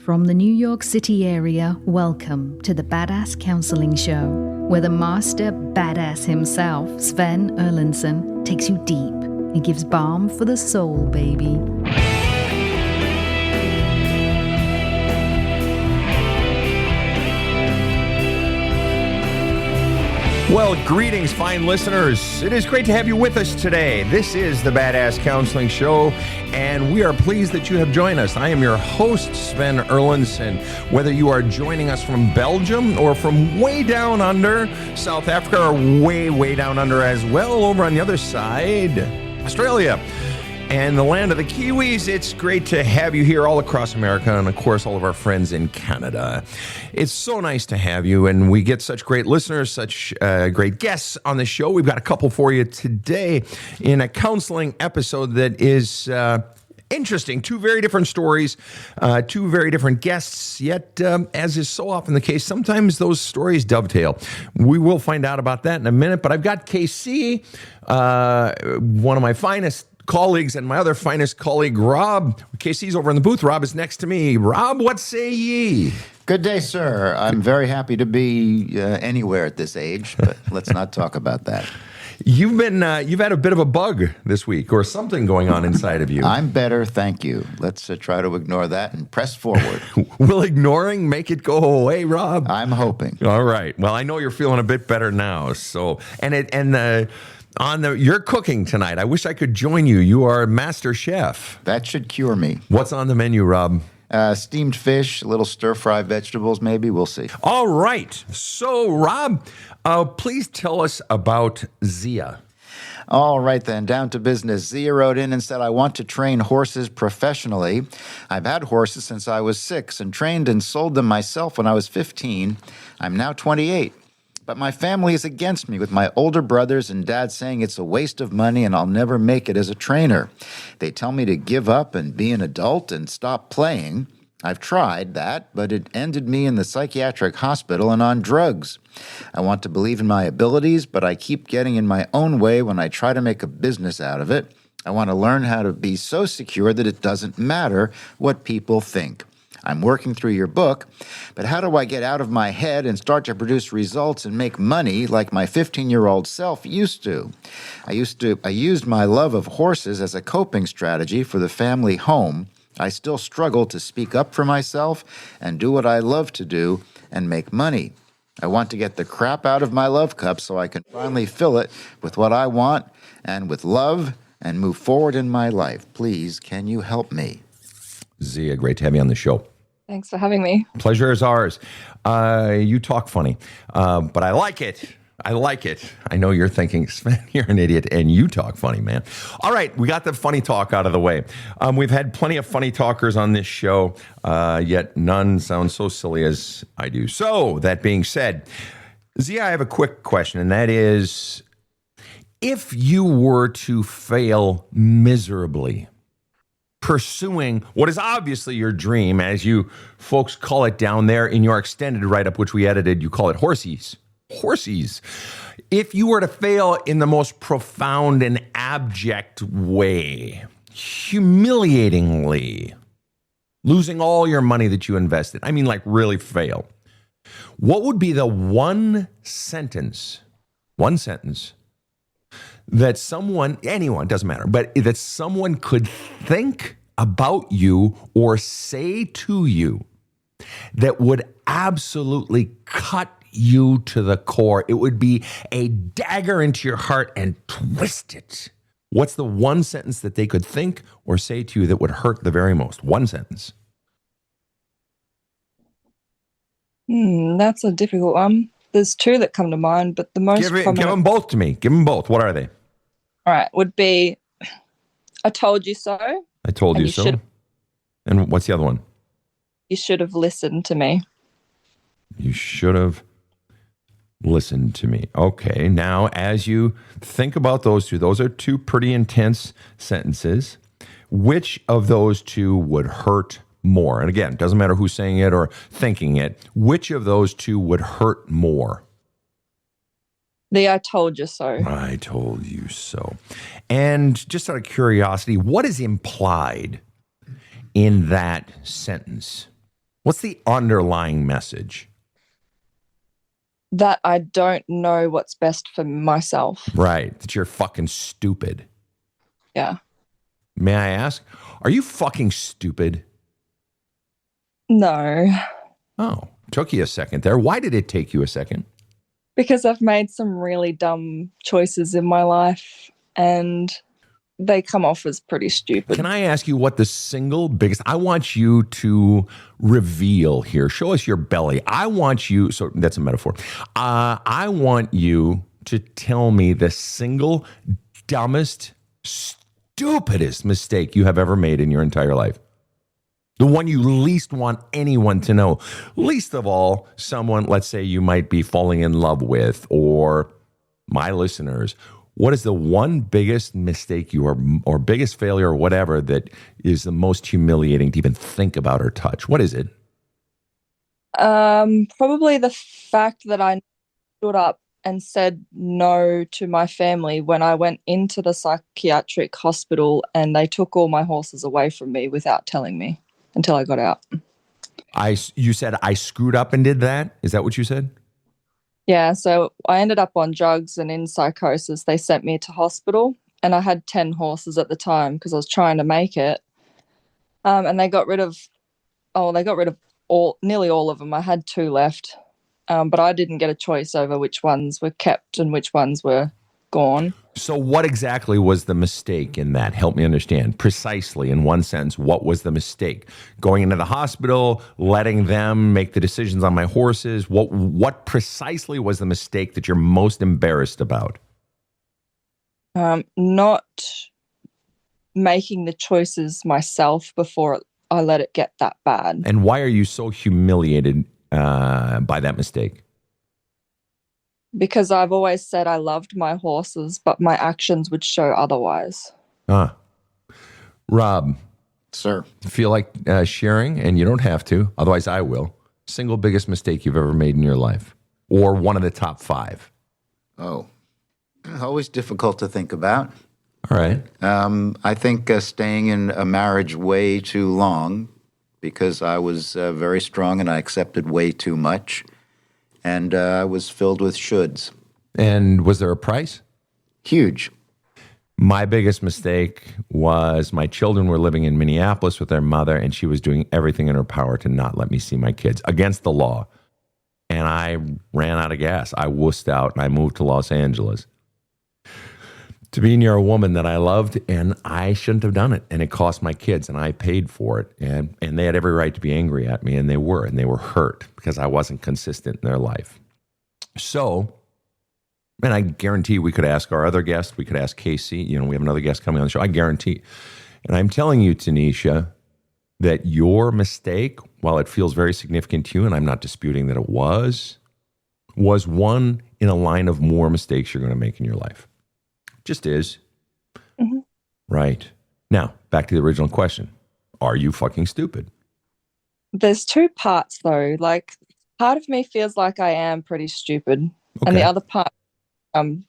From the New York City area, welcome to the Badass Counseling Show, where the master badass himself, Sven takes you deep and gives balm for the soul, baby. Well, greetings, fine listeners. It is great to have you with us today. This is the Badass Counseling Show, and we are pleased that you have joined us. I am your host, Sven Erlandson. Whether you are joining us from Belgium or from way down under, South Africa, or way down under as well, over on the other side, Australia, and the land of the Kiwis, it's great to have you here all across America and, of course, all of our friends in Canada. It's so nice to have you, and we get such great listeners, such great guests on the show. We've got a couple for you today in a counseling episode that is interesting. Two very different stories, two very different guests, yet, as is so often the case, sometimes those stories dovetail. We will find out about that in a minute, but I've got KC, one of my finest colleagues, and my other finest colleague, Rob. KC's over in the booth. Rob is next to me. Rob, what say ye? Good day, sir. I'm very happy to be anywhere at this age, but let's not talk about that. You've had a bit of a bug this week, or something going on inside of you. I'm better, thank you. Let's try to ignore that and press forward. Will ignoring make it go away, Rob? I'm hoping. All right. Well, I know you're feeling a bit better now. So, you're cooking tonight. I wish I could join you. You are a master chef. That should cure me. What's on the menu, Rob? Steamed fish, a little stir-fry vegetables, maybe. We'll see. All right. So, Rob, please tell us about Zia. All right, then, down to business. Zia wrote in and said, I want to train horses professionally. I've had horses since I was 6 and trained and sold them myself when I was 15. I'm now 28. But my family is against me, with my older brothers and dad saying it's a waste of money and I'll never make it as a trainer. They tell me to give up and be an adult and stop playing. I've tried that, but it ended me in the psychiatric hospital and on drugs. I want to believe in my abilities, but I keep getting in my own way when I try to make a business out of it. I want to learn how to be so secure that it doesn't matter what people think. I'm working through your book, but how do I get out of my head and start to produce results and make money like my 15-year-old self used to? I used my love of horses as a coping strategy for the family home. I still struggle to speak up for myself and do what I love to do and make money. I want to get the crap out of my love cup so I can finally fill it with what I want and with love and move forward in my life. Please, can you help me? Zia, great to have you on the show. Thanks for having me. Pleasure is ours. You talk funny, but I like it. I like it. I know you're thinking, Sven, you're an idiot, and you talk funny, man. All right, we got the funny talk out of the way. We've had plenty of funny talkers on this show, yet none sound so silly as I do. So, that being said, Zia, I have a quick question, and that is, if you were to fail miserably pursuing what is obviously your dream, as you folks call it down there in your extended write-up, which we edited, you call it horsies. Horsies. If you were to fail in the most profound and abject way, humiliatingly, losing all your money that you invested, I mean like really fail, what would be the one sentence that someone, anyone, doesn't matter, but that someone could think about you or say to you that would absolutely cut you to the core? It would be a dagger into your heart and twist it. What's the one sentence that they could think or say to you that would hurt the very most? One sentence. That's a difficult one. There's two that come to mind, but the most Give them both to me. Give them both. What are they? All right, would be, I told you so. I told you so. And what's the other one? You should have listened to me. You should have listened to me. Okay, now as you think about those are two pretty intense sentences. Which of those two would hurt more? And again, it doesn't matter who's saying it or thinking it. Which of those two would hurt more? The I told you so. I told you so. And just out of curiosity, what is implied in that sentence? What's the underlying message? That I don't know what's best for myself. Right. That you're fucking stupid. Yeah. May I ask, are you fucking stupid? No. Oh, took you a second there. Why did it take you a second? Because I've made some really dumb choices in my life and they come off as pretty stupid. Can I ask you what the single biggest, I want you to reveal here. Show us your belly. I want you, so that's a metaphor. I want you to tell me the single dumbest, stupidest mistake you have ever made in your entire life. The one you least want anyone to know. Least of all, someone, let's say you might be falling in love with, or my listeners. What is the one biggest mistake or biggest failure or whatever that is the most humiliating to even think about or touch? What is it? Probably the fact that I stood up and said no to my family when I went into the psychiatric hospital and they took all my horses away from me without telling me until I got out. You said I screwed up and did that? Is that what you said? Yeah, so I ended up on drugs and in psychosis. They sent me to hospital and I had 10 horses at the time because I was trying to make it. And they got rid of nearly all of them. I had 2 left, but I didn't get a choice over which ones were kept and which ones were gone. So what exactly was the mistake in that? Help me understand. Precisely, in one sense, what was the mistake? Going into the hospital, letting them make the decisions on my horses? What precisely was the mistake that you're most embarrassed about? Not making the choices myself before I let it get that bad. And why are you so humiliated by that mistake? Because I've always said I loved my horses, but my actions would show otherwise. Rob. Sir. Feel like sharing, and you don't have to, otherwise I will. Single biggest mistake you've ever made in your life, or one of the top 5. Oh, always difficult to think about. All right. I think staying in a marriage way too long because I was very strong and I accepted way too much. And I was filled with shoulds. And was there a price? Huge. My biggest mistake was my children were living in Minneapolis with their mother, and she was doing everything in her power to not let me see my kids against the law. And I ran out of gas. I wussed out, and I moved to Los Angeles to be near a woman that I loved, and I shouldn't have done it. And it cost my kids, and I paid for it. And they had every right to be angry at me, and they were hurt because I wasn't consistent in their life. So, and I guarantee we could ask our other guest, we could ask Casey, we have another guest coming on the show, I guarantee. And I'm telling you, Tanisha, that your mistake, while it feels very significant to you, and I'm not disputing that it was one in a line of more mistakes you're going to make in your life. Just is. Mm-hmm. Right. Now, back to the original question. Are you fucking stupid? There's 2 parts, though. Like, part of me feels like I am pretty stupid. Okay. And the other part, I'm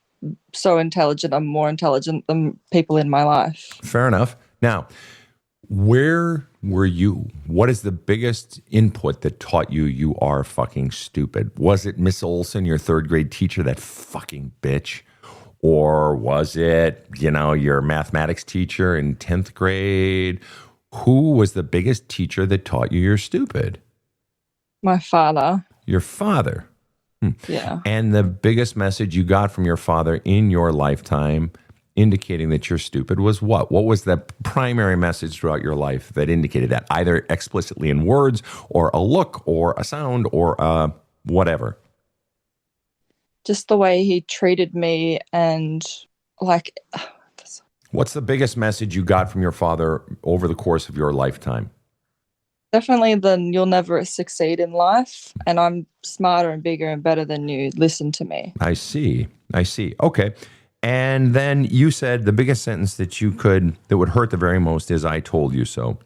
so intelligent. I'm more intelligent than people in my life. Fair enough. Now, where were you? What is the biggest input that taught you you are fucking stupid? Was it Miss Olson, your 3rd grade teacher, that fucking bitch? Or was it, your mathematics teacher in 10th grade? Who was the biggest teacher that taught you you're stupid? My father. Your father? Yeah. And the biggest message you got from your father in your lifetime indicating that you're stupid was what? What was the primary message throughout your life that indicated that? Either explicitly in words or a look or a sound or whatever. Just the way he treated me and like... What's the biggest message you got from your father over the course of your lifetime? Definitely you'll never succeed in life and I'm smarter and bigger and better than you. Listen to me. I see. Okay. And then you said the biggest sentence that would hurt the very most is I told you so.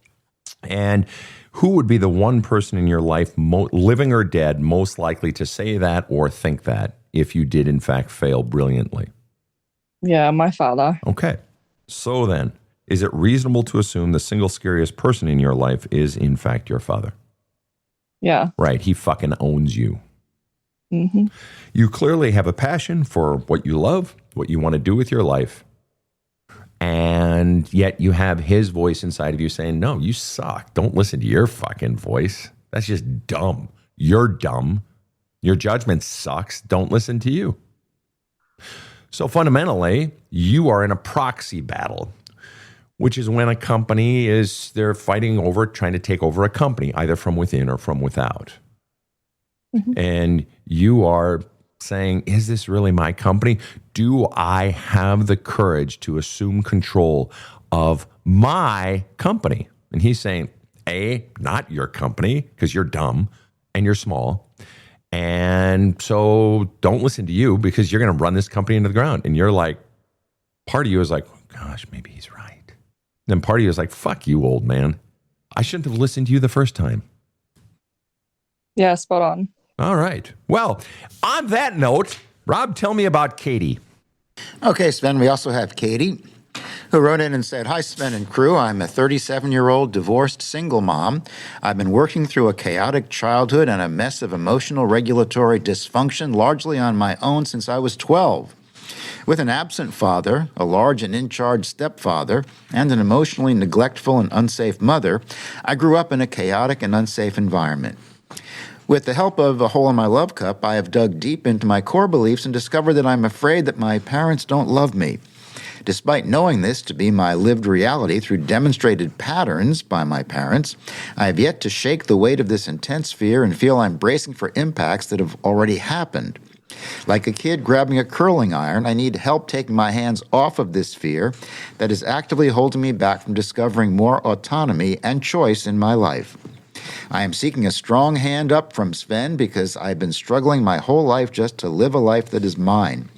And who would be the one person in your life, living or dead, most likely to say that or think that if you did in fact fail brilliantly? Yeah, my father. Okay. So then, is it reasonable to assume the single scariest person in your life is in fact your father? Yeah. Right. He fucking owns you. Mm-hmm. You clearly have a passion for what you love, what you want to do with your life. And yet you have his voice inside of you saying, no, you suck. Don't listen to your fucking voice. That's just dumb. You're dumb. Your judgment sucks. Don't listen to you. So fundamentally, you are in a proxy battle, which is when a company they're fighting over trying to take over a company, either from within or from without. Mm-hmm. And you are saying, is this really my company? Do I have the courage to assume control of my company? And he's saying, A, not your company, because you're dumb and you're small. And so don't listen to you because you're going to run this company into the ground. And you're like, part of you is like, oh, gosh, maybe he's right. Then part of you is like, fuck you, old man. I shouldn't have listened to you the first time. Yeah, spot on. All right. Well, on that note, Rob, tell me about Katie. Okay, Sven, we also have Katie, who wrote in and said, hi, Sven and crew. I'm a 37-year-old divorced single mom. I've been working through a chaotic childhood and a mess of emotional regulatory dysfunction, largely on my own since I was 12. With an absent father, a large and in-charge stepfather, and an emotionally neglectful and unsafe mother, I grew up in a chaotic and unsafe environment. With the help of A Hole in My Love Cup, I have dug deep into my core beliefs and discovered that I'm afraid that my parents don't love me. Despite knowing this to be my lived reality through demonstrated patterns by my parents, I have yet to shake the weight of this intense fear and feel I'm bracing for impacts that have already happened. Like a kid grabbing a curling iron, I need help taking my hands off of this fear that is actively holding me back from discovering more autonomy and choice in my life. I am seeking a strong hand up from Sven because I've been struggling my whole life just to live a life that is mine.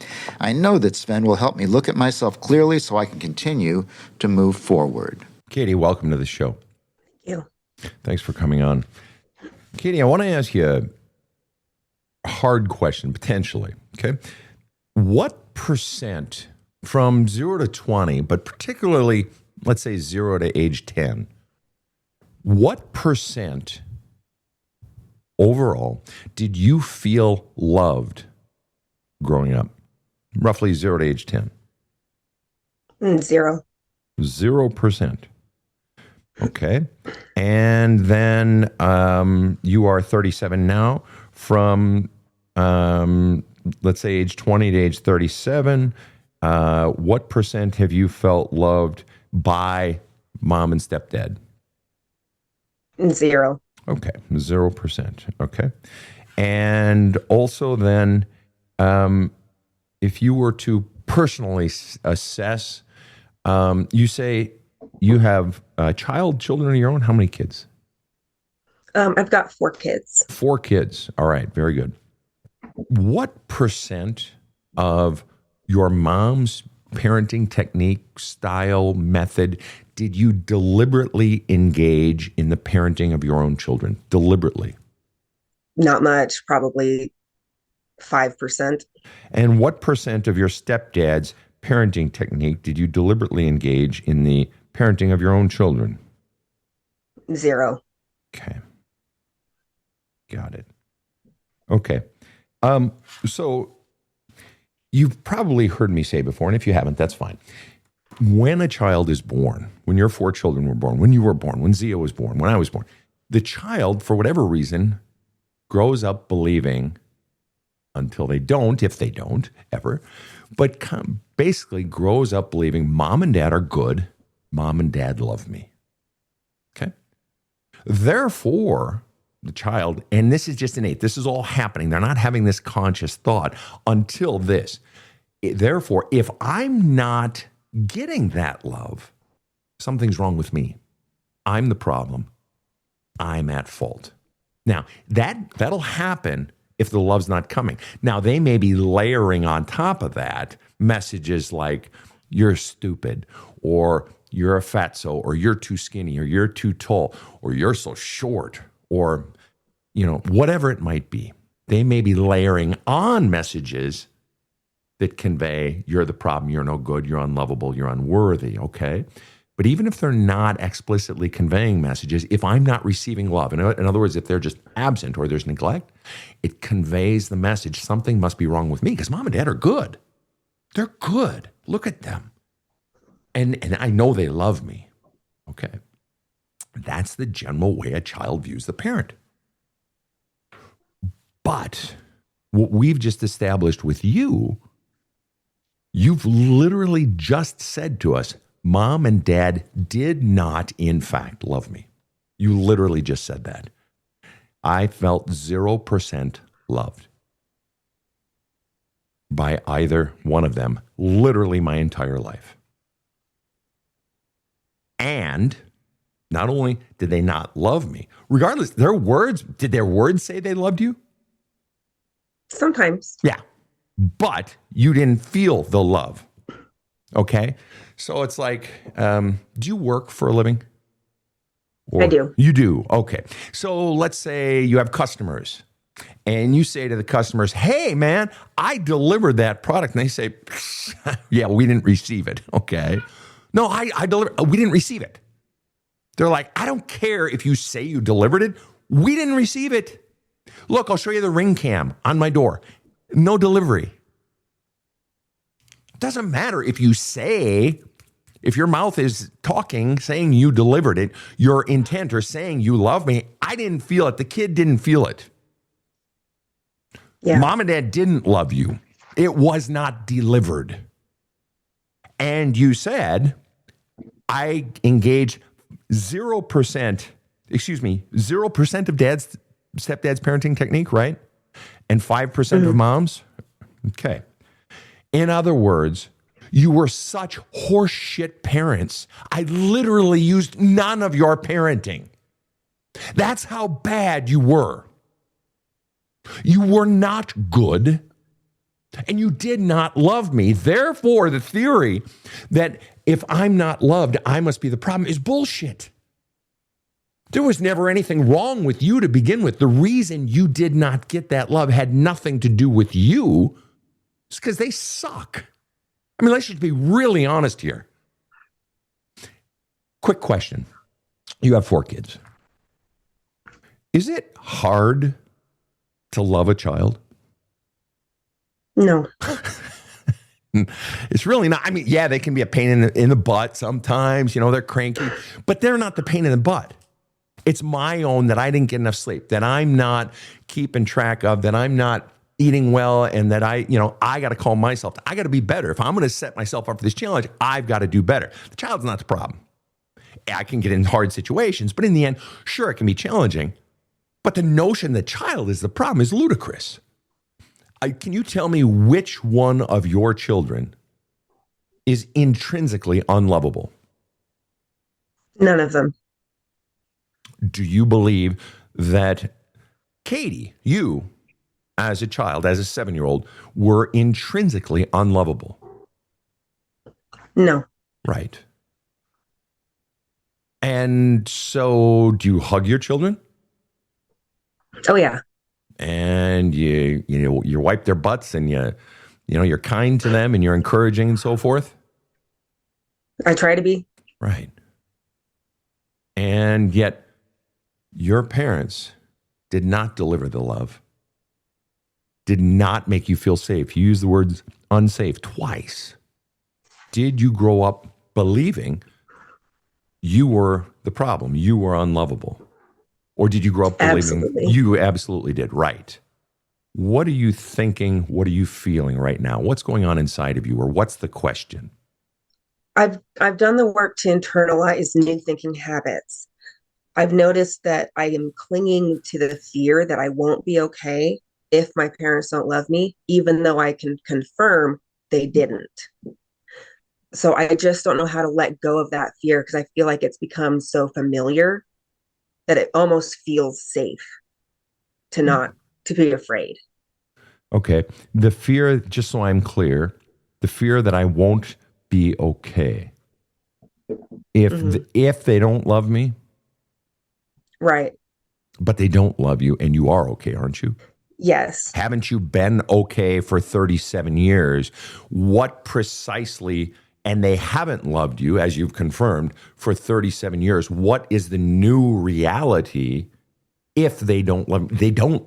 I know that Sven will help me look at myself clearly so I can continue to move forward. Katie, welcome to the show. Thank you. Thanks for coming on. Katie, I want to ask you a hard question, potentially, okay? What percent from 0 to 20, but particularly, let's say 0 to age 10, what percent overall did you feel loved growing up? Roughly 0 to age 10. 0. 0%. Okay. And then you are 37 now. From, let's say, age 20 to age 37, what percent have you felt loved by mom and stepdad? 0. Okay, 0%. Okay. And also then, if you were to personally assess, you say you have children of your own. How many kids? I've got 4 kids. 4 kids. All right, very good. What percent of your mom's parenting technique, style, method, did you deliberately engage in the parenting of your own children? Deliberately? Not much, probably 5%. And what percent of your stepdad's parenting technique did you deliberately engage in the parenting of your own children? 0. Okay. Got it. Okay. So you've probably heard me say before, and if you haven't, that's fine. When a child is born, when your 4 children were born, when you were born, when Zia was born, when I was born, the child, for whatever reason, grows up believing, until they don't, if they don't, ever, but basically grows up believing mom and dad are good, mom and dad love me. Okay? Therefore, the child, and this is just innate, this is all happening, they're not having this conscious thought until this. Therefore, if I'm not getting that love, something's wrong with me. I'm the problem. I'm at fault. Now, that'll happen if the love's not coming. Now, they may be layering on top of that messages like, you're stupid, or you're a fatso, or you're too skinny, or you're too tall, or you're so short, or, whatever it might be. They may be layering on messages that convey, you're the problem, you're no good, you're unlovable, you're unworthy, okay? But even if they're not explicitly conveying messages, if I'm not receiving love, in other words, if they're just absent or there's neglect, it conveys the message something must be wrong with me because mom and dad are good. They're good. Look at them. And I know they love me. Okay. That's the general way a child views the parent. But what we've just established with you, you've literally just said to us, Mom and Dad did not, in fact, love me. You literally just said that. I felt 0% loved by either one of them, literally my entire life. And not only did they not love me, regardless, did their words say they loved you? Sometimes. Yeah. But you didn't feel the love. Okay. So it's like, do you work for a living? I do. You do. Okay. So let's say you have customers and you say to the customers, hey, man, I delivered that product. And they say, yeah, we didn't receive it. Okay. No, I delivered. We didn't receive it. They're like, I don't care if you say you delivered it. We didn't receive it. Look, I'll show you the ring cam on my door. No delivery. Doesn't matter if you say, if your mouth is talking, saying you delivered it, your intent or saying you love me, I didn't feel it. The kid didn't feel it. Yeah. Mom and dad didn't love you. It was not delivered. And you said, I engage 0% of stepdad's parenting technique, right? And 5% of moms? Okay. In other words, you were such horseshit parents. I literally used none of your parenting. That's how bad you were. You were not good, and you did not love me. Therefore, the theory that if I'm not loved, I must be the problem is bullshit. There was never anything wrong with you to begin with. The reason you did not get that love had nothing to do with you. It's because they suck. I mean, let's just be really honest here. Quick question. You have 4 kids. Is it hard to love a child? No. It's really not. I mean, yeah, they can be a pain in the butt sometimes. You know, they're cranky, but they're not the pain in the butt. It's my own that I didn't get enough sleep, that I'm not keeping track of, that I'm not eating well, and that I got to call myself. I got to be better. If I'm going to set myself up for this challenge, I've got to do better. The child's not the problem. I can get in hard situations, but in the end, sure, it can be challenging. But the notion the child is the problem is ludicrous. Can you tell me which one of your children is intrinsically unlovable? None of them. Do you believe that Katie, you, as a child, as a 7-year-old, were intrinsically unlovable? No. Right. And so do you hug your children? Oh, yeah. And you wipe their butts and you're kind to them and you're encouraging and so forth? I try to be. Right. And yet your parents did not deliver the love, did not make you feel safe. You used the words unsafe twice. Did you grow up believing you were the problem, you were unlovable? Or did you grow up believing you absolutely did? Right. What are you thinking? What are you feeling right now? What's going on inside of you? Or what's the question? I've done the work to internalize new thinking habits. I've noticed that I am clinging to the fear that I won't be okay if my parents don't love me, even though I can confirm they didn't. So I just don't know how to let go of that fear because I feel like it's become so familiar that it almost feels safe to be afraid. Okay. The fear, just so I'm clear, the fear that I won't be okay if they don't love me. Right. But they don't love you and you are okay, aren't you? Yes. Haven't you been okay for 37 years? What precisely and they haven't loved you, as you've confirmed, for 37 years, what is the new reality if they don't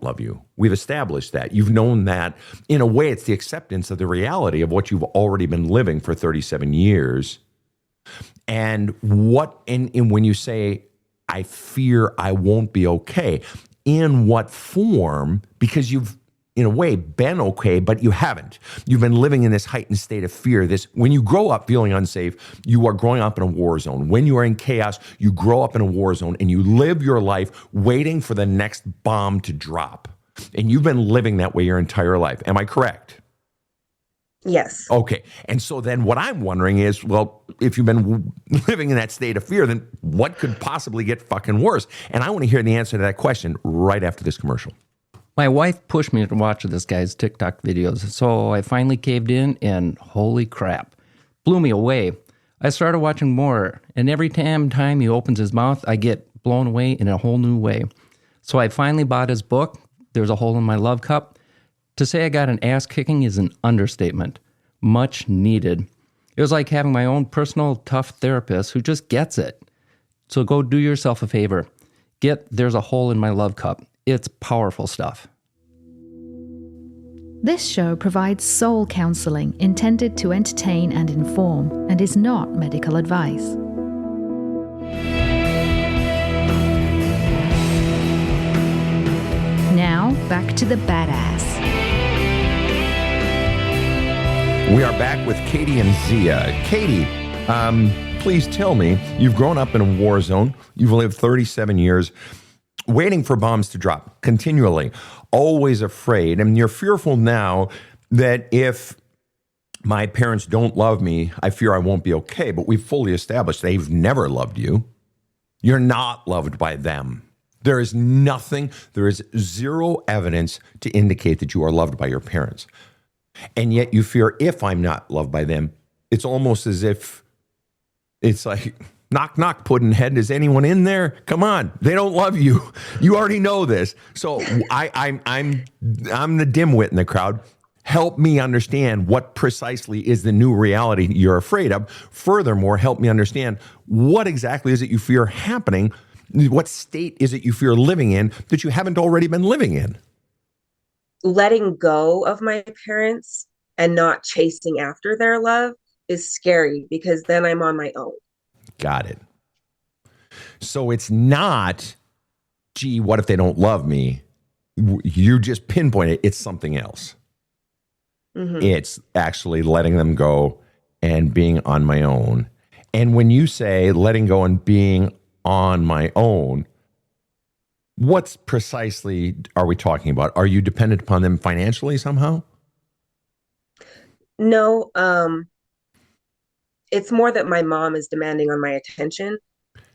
love you? We've established that. You've known that. In a way, it's the acceptance of the reality of what you've already been living for 37 years. And when you say, I fear I won't be okay, in what form? Because you've, in a way, been okay, but you haven't. You've been living in this heightened state of fear. When you grow up feeling unsafe, you are growing up in a war zone. When you are in chaos, you grow up in a war zone and you live your life waiting for the next bomb to drop. And you've been living that way your entire life. Am I correct? Yes. Okay. And so then what I'm wondering is, well, if you've been living in that state of fear, then what could possibly get fucking worse? And I want to hear the answer to that question right after this commercial. My wife pushed me to watch this guy's TikTok videos, so I finally caved in, and holy crap, blew me away. I started watching more, and every time he opens his mouth, I get blown away in a whole new way. So I finally bought his book, There's a Hole in My Love Cup. To say I got an ass kicking is an understatement. Much needed. It was like having my own personal tough therapist who just gets it. So go do yourself a favor. Get There's a Hole in My Love Cup. It's powerful stuff. This show provides soul counseling intended to entertain and inform and is not medical advice. Now, back to the badass. We are back with Katie and Zia. Katie, please tell me, you've grown up in a war zone. You've lived 37 years. Waiting for bombs to drop continually, always afraid. And you're fearful now that if my parents don't love me, I fear I won't be okay. But we've fully established they've never loved you. You're not loved by them. There is zero evidence to indicate that you are loved by your parents. And yet you fear if I'm not loved by them, it's almost as if it's like, knock, knock, Puddinhead. Is anyone in there? Come on. They don't love you. You already know this. So I'm the dimwit in the crowd. Help me understand what precisely is the new reality you're afraid of. Furthermore, help me understand what exactly is it you fear happening? What state is it you fear living in that you haven't already been living in? Letting go of my parents and not chasing after their love is scary because then I'm on my own. Got it. So it's not, gee, what if they don't love me? You just pinpoint it. It's something else. Mm-hmm. It's actually letting them go and being on my own. And when you say letting go and being on my own, what precisely are we talking about? Are you dependent upon them financially somehow? No, it's more that my mom is demanding on my attention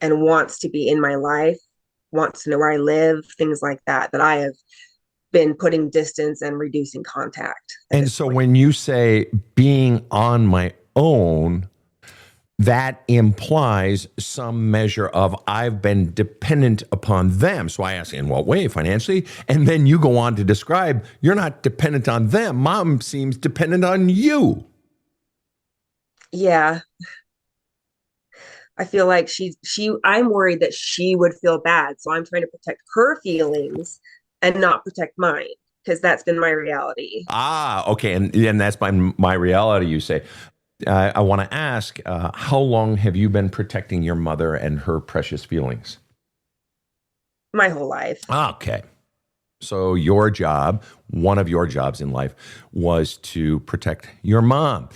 and wants to be in my life, wants to know where I live, things like that I have been putting distance and reducing contact. And so when you say being on my own, that implies some measure of I've been dependent upon them. So I ask, in what way? Financially? And then you go on to describe you're not dependent on them. Mom seems dependent on you. Yeah. I feel like I'm worried that she would feel bad. So I'm trying to protect her feelings and not protect mine, because that's been my reality. Ah, okay. And that's my reality, you say. I want to ask, how long have you been protecting your mother and her precious feelings? My whole life. Okay. So your job, one of your jobs in life, was to protect your mom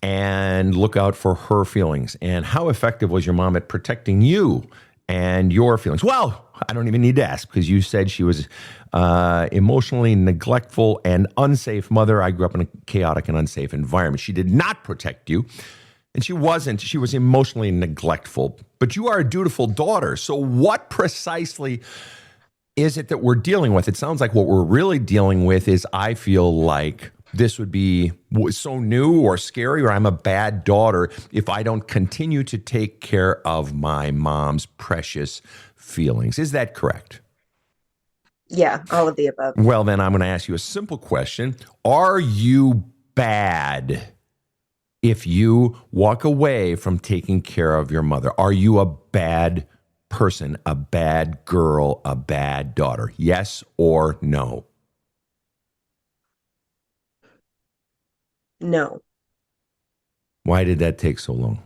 and look out for her feelings. And how effective was your mom at protecting you and your feelings? Well, I don't even need to ask, because you said she was emotionally neglectful and unsafe mother. I grew up in a chaotic and unsafe environment. She did not protect you. And she was emotionally neglectful. But you are a dutiful daughter. So what precisely is it that we're dealing with? It sounds like what we're really dealing with is, I feel like this would be so new or scary, or I'm a bad daughter if I don't continue to take care of my mom's precious feelings. Is that correct? Yeah, all of the above. Well, then I'm going to ask you a simple question. Are you bad if you walk away from taking care of your mother? Are you a bad person, a bad girl, a bad daughter? Yes or no? No, Why did that take so long?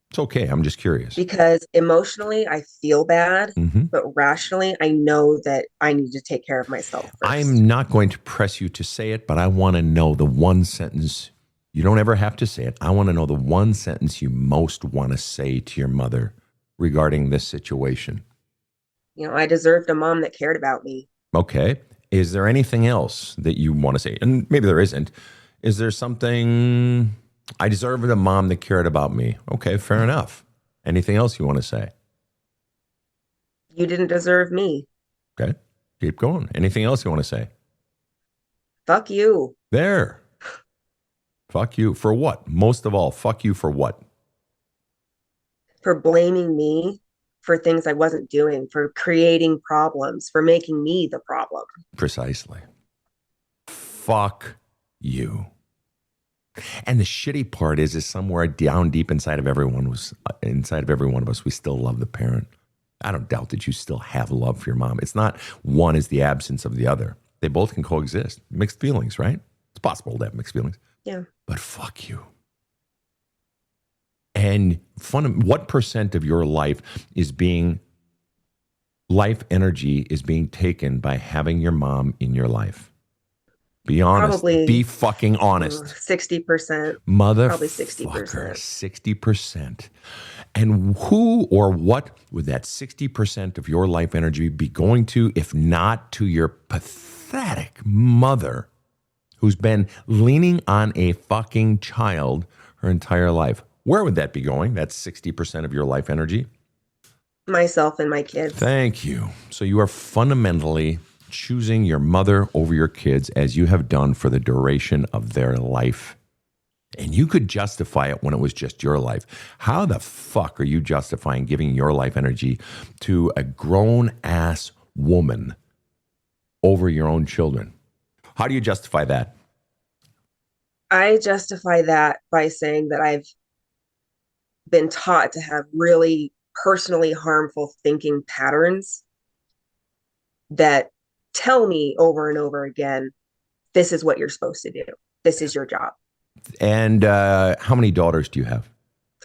It's okay. I'm just curious. because emotionally I feel bad, Mhm. but rationally I know that I need to take care of myself first. I'm not going to press you to say it, but I want to know the one sentence. You don't ever have to say it. I want to know the one sentence you most want to say to your mother regarding this situation. I deserved a mom that cared about me. Okay. Is there anything else that you want to say? And maybe there isn't. Is there something? I deserved a mom that cared about me. Okay, fair enough. Anything else you want to say? You didn't deserve me. Okay, keep going. Anything else you want to say? Fuck you. There. Fuck you. For what? Most of all, fuck you for what? For blaming me for things I wasn't doing, for creating problems, for making me the problem. Precisely. Fuck you. And the shitty part is somewhere down deep inside of every one of us, we still love the parent. I don't doubt that you still have love for your mom. It's not one is the absence of the other. They both can coexist. Mixed feelings, right? It's possible to have mixed feelings. Yeah. But fuck you. And what percent of your life energy is being taken by having your mom in your life? Be honest. Probably, be fucking honest. 60%. Mother, Probably 60%. 60%. And who or what would that 60% of your life energy be going to, if not to your pathetic mother who's been leaning on a fucking child her entire life? Where would that be going? That's 60% of your life energy? Myself and my kids. Thank you. So you are fundamentally choosing your mother over your kids, as you have done for the duration of their life. And you could justify it when it was just your life. How the fuck are you justifying giving your life energy to a grown-ass woman over your own children? How do you justify that? I justify that by saying that I've been taught to have really personally harmful thinking patterns that tell me over and over again, this is what you're supposed to do. This is your job. And how many daughters do you have?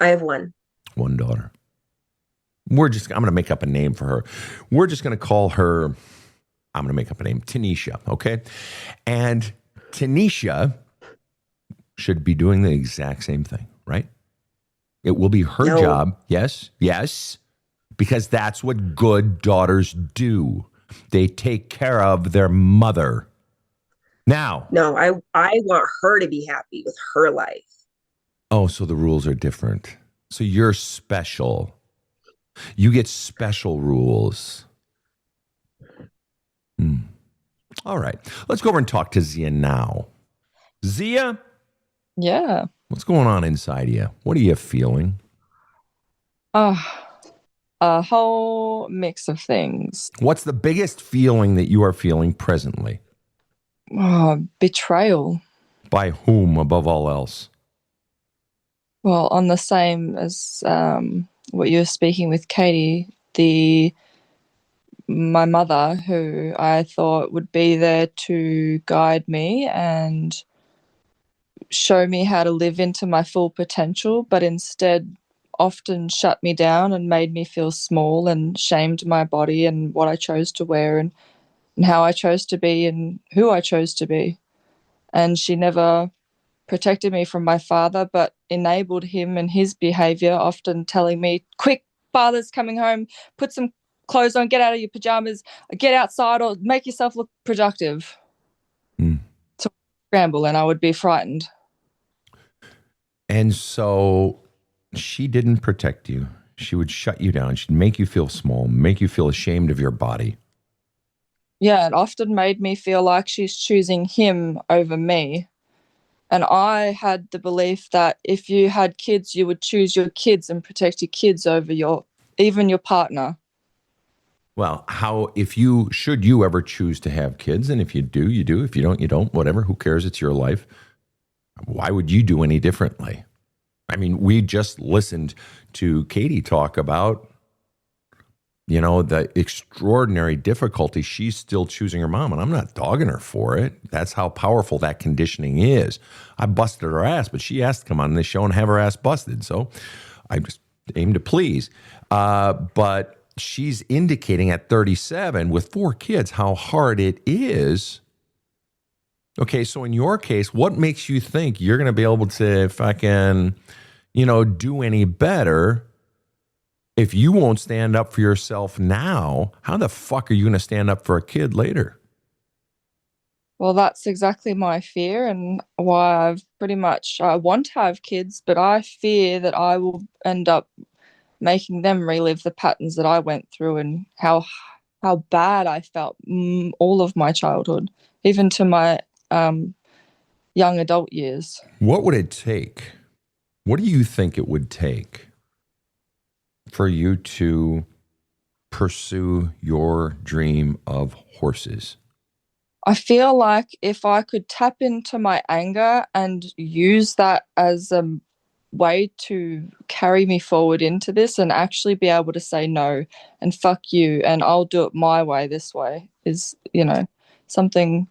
I have one. One daughter. I'm going to make up a name for her. We're just going to call her, I'm going to make up a name, Tanisha, okay? And Tanisha should be doing the exact same thing, right? It will be her job. Yes, because that's what good daughters do. They take care of their mother. Now. No, I want her to be happy with her life. Oh, so the rules are different. So you're special. You get special rules. All right. Let's go over and talk to Zia now. Zia? Yeah. What's going on inside you? What are you feeling? A whole mix of things. What's the biggest feeling that you are feeling presently? Betrayal. By whom above all else? Well, on the same as what you were speaking with Katie, my mother, who I thought would be there to guide me and show me how to live into my full potential, but instead often shut me down and made me feel small and shamed my body and what I chose to wear and how I chose to be and who I chose to be. And she never protected me from my father, but enabled him and his behavior, often telling me, quick, father's coming home, put some clothes on, get out of your pajamas, get outside or make yourself look productive. So scramble, and I would be frightened. And so she didn't protect you. She would shut you down. She'd make you feel small, make you feel ashamed of your body. Yeah, it often made me feel like she's choosing him over me. And I had the belief that if you had kids, you would choose your kids and protect your kids over even your partner. Well, should you ever choose to have kids? And if you do, you do. If you don't, you don't. Whatever. Who cares? It's your life. Why would you do any differently? I mean, we just listened to Katie talk about, the extraordinary difficulty. She's still choosing her mom, and I'm not dogging her for it. That's how powerful that conditioning is. I busted her ass, but she asked to come on this show and have her ass busted. So I just aim to please. But she's indicating at 37 with 4 kids how hard it is. Okay, so in your case, what makes you think you're going to be able to fucking, do any better if you won't stand up for yourself now? How the fuck are you going to stand up for a kid later? Well, that's exactly my fear, and why I want to have kids, but I fear that I will end up making them relive the patterns that I went through and how bad I felt all of my childhood, even to my young adult years. What would it take? What do you think it would take for you to pursue your dream of horses? I feel like if I could tap into my anger and use that as a way to carry me forward into this and actually be able to say no and fuck you and I'll do it my way this way is, something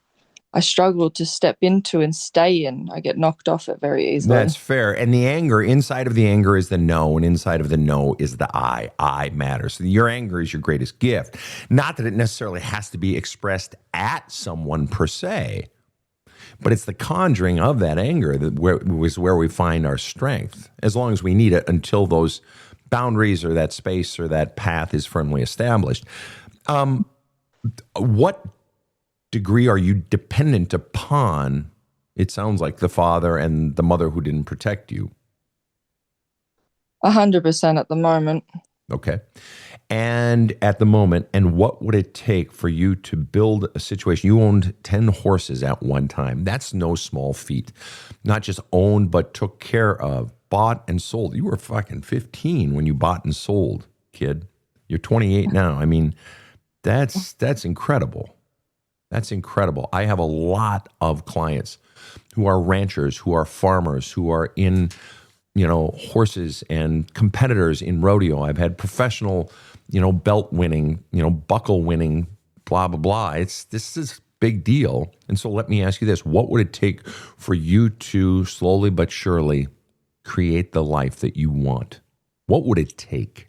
I struggle to step into and stay in. I get knocked off it very easily. That's fair. And the anger, inside of the anger is the no, and inside of the no is the I. I matters. So your anger is your greatest gift. Not that it necessarily has to be expressed at someone per se, but it's the conjuring of that anger that was where we find our strength, as long as we need it until those boundaries or that space or that path is firmly established. What degree are you dependent upon, it sounds like, the father and the mother who didn't protect you? 100% at the moment. Okay. And at the moment, and what would it take for you to build a situation? You owned 10 horses at one time. That's no small feat. Not just owned, but took care of, bought and sold. You were fucking 15 when you bought and sold, kid. You're 28 now. I mean, that's incredible. That's incredible. I have a lot of clients who are ranchers, who are farmers, who are in, horses and competitors in rodeo. I've had professional, belt winning, buckle winning, blah, blah, blah. This is a big deal. And so let me ask you this. What would it take for you to slowly but surely create the life that you want? What would it take?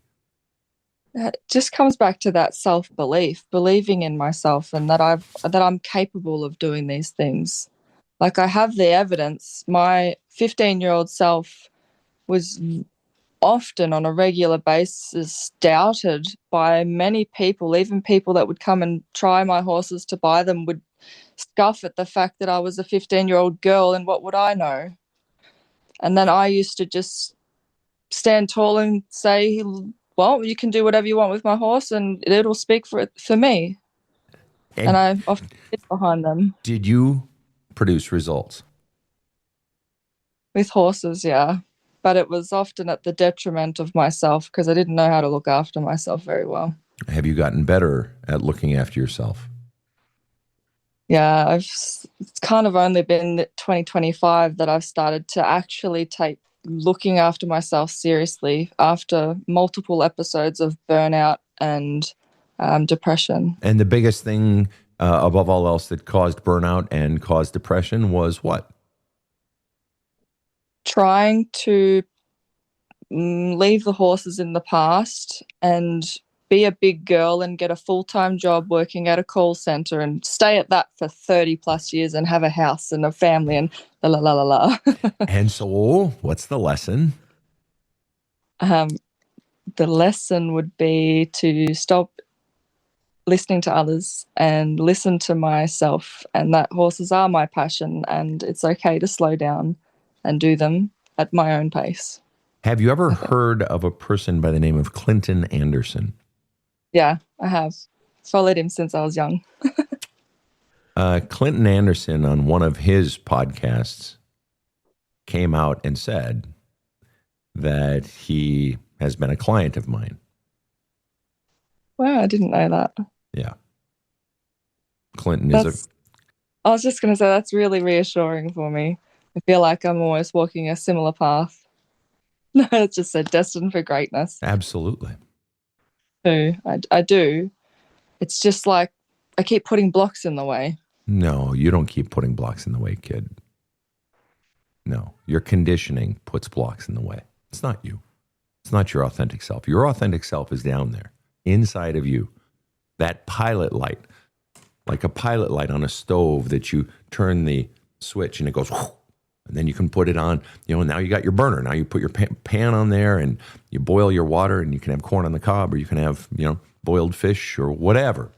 It just comes back to that self-belief, believing in myself and that I'm capable of doing these things. Like, I have the evidence. My 15-year-old self was often on a regular basis doubted by many people. Even people that would come and try my horses to buy them would scoff at the fact that I was a 15-year-old girl and what would I know? And then I used to just stand tall and say, well, you can do whatever you want with my horse and it'll speak for me. And I often get behind them. Did you produce results? With horses, yeah. But it was often at the detriment of myself because I didn't know how to look after myself very well. Have you gotten better at looking after yourself? Yeah, it's kind of only been 2025 that I've started to actually take looking after myself seriously after multiple episodes of burnout and depression. And the biggest thing above all else that caused burnout and caused depression was what? Trying to leave the horses in the past and be a big girl and get a full-time job working at a call center and stay at that for 30 plus years and have a house and a family and la la la la. And so what's the lesson? The lesson would be to stop listening to others and listen to myself, and that horses are my passion and it's okay to slow down and do them at my own pace. Have you ever heard of a person by the name of Clinton Anderson? Yeah, I have. Followed him since I was young. Clinton Anderson, on one of his podcasts, came out and said that he has been a client of mine. Wow, I didn't know that. Yeah. Clinton I was just going to say that's really reassuring for me. I feel like I'm always walking a similar path. It's just said destined for greatness. Absolutely. So I do. It's just like I keep putting blocks in the way. No, you don't keep putting blocks in the way, kid. No, your conditioning puts blocks in the way. It's not you. It's not your authentic self. Your authentic self is down there, inside of you. That pilot light, like a pilot light on a stove that you turn the switch and it goes, whoosh, and then you can put it on. Now you got your burner. Now you put your pan on there and you boil your water, and you can have corn on the cob, or you can have, boiled fish or whatever.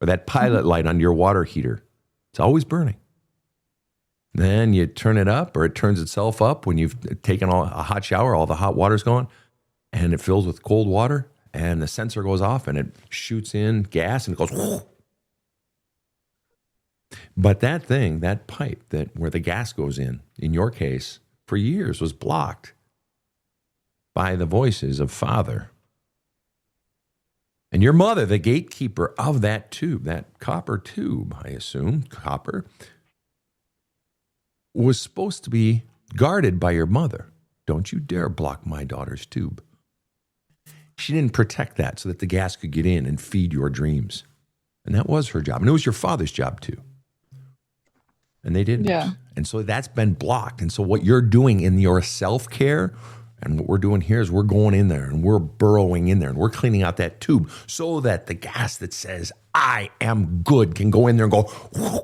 Or that pilot light on your water heater. It's always burning. Then you turn it up, or it turns itself up when you've taken a hot shower, all the hot water's gone, and it fills with cold water, and the sensor goes off, and it shoots in gas, and it goes, whoosh. But that thing, that pipe where the gas goes in your case, for years was blocked by the voices of Father. And your mother, the gatekeeper of that tube, that copper tube, I assume, copper, was supposed to be guarded by your mother. Don't you dare block my daughter's tube. She didn't protect that so that the gas could get in and feed your dreams. And that was her job. And it was your father's job too. And they didn't. Yeah. And so that's been blocked. And so what you're doing in your self-care, and what we're doing here is we're going in there and we're burrowing in there and we're cleaning out that tube so that the gas that says, I am good, can go in there and go, whoo.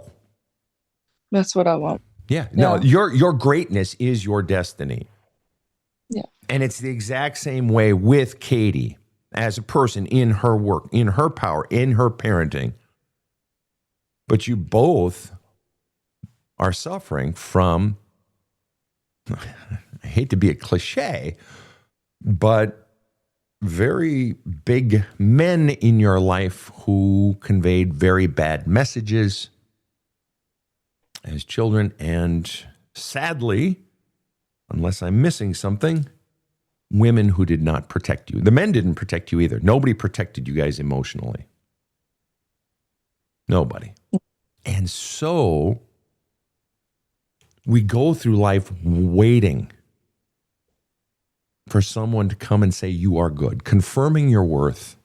That's what I want. Yeah. No, your greatness is your destiny. Yeah. And it's the exact same way with Katie as a person in her work, in her power, in her parenting. But you both are suffering from, I hate to be a cliche, but very big men in your life who conveyed very bad messages as children, and sadly, unless I'm missing something, women who did not protect you. The men didn't protect you either. Nobody protected you guys emotionally. Nobody. And so we go through life waiting for someone to come and say, you are good, confirming your worth,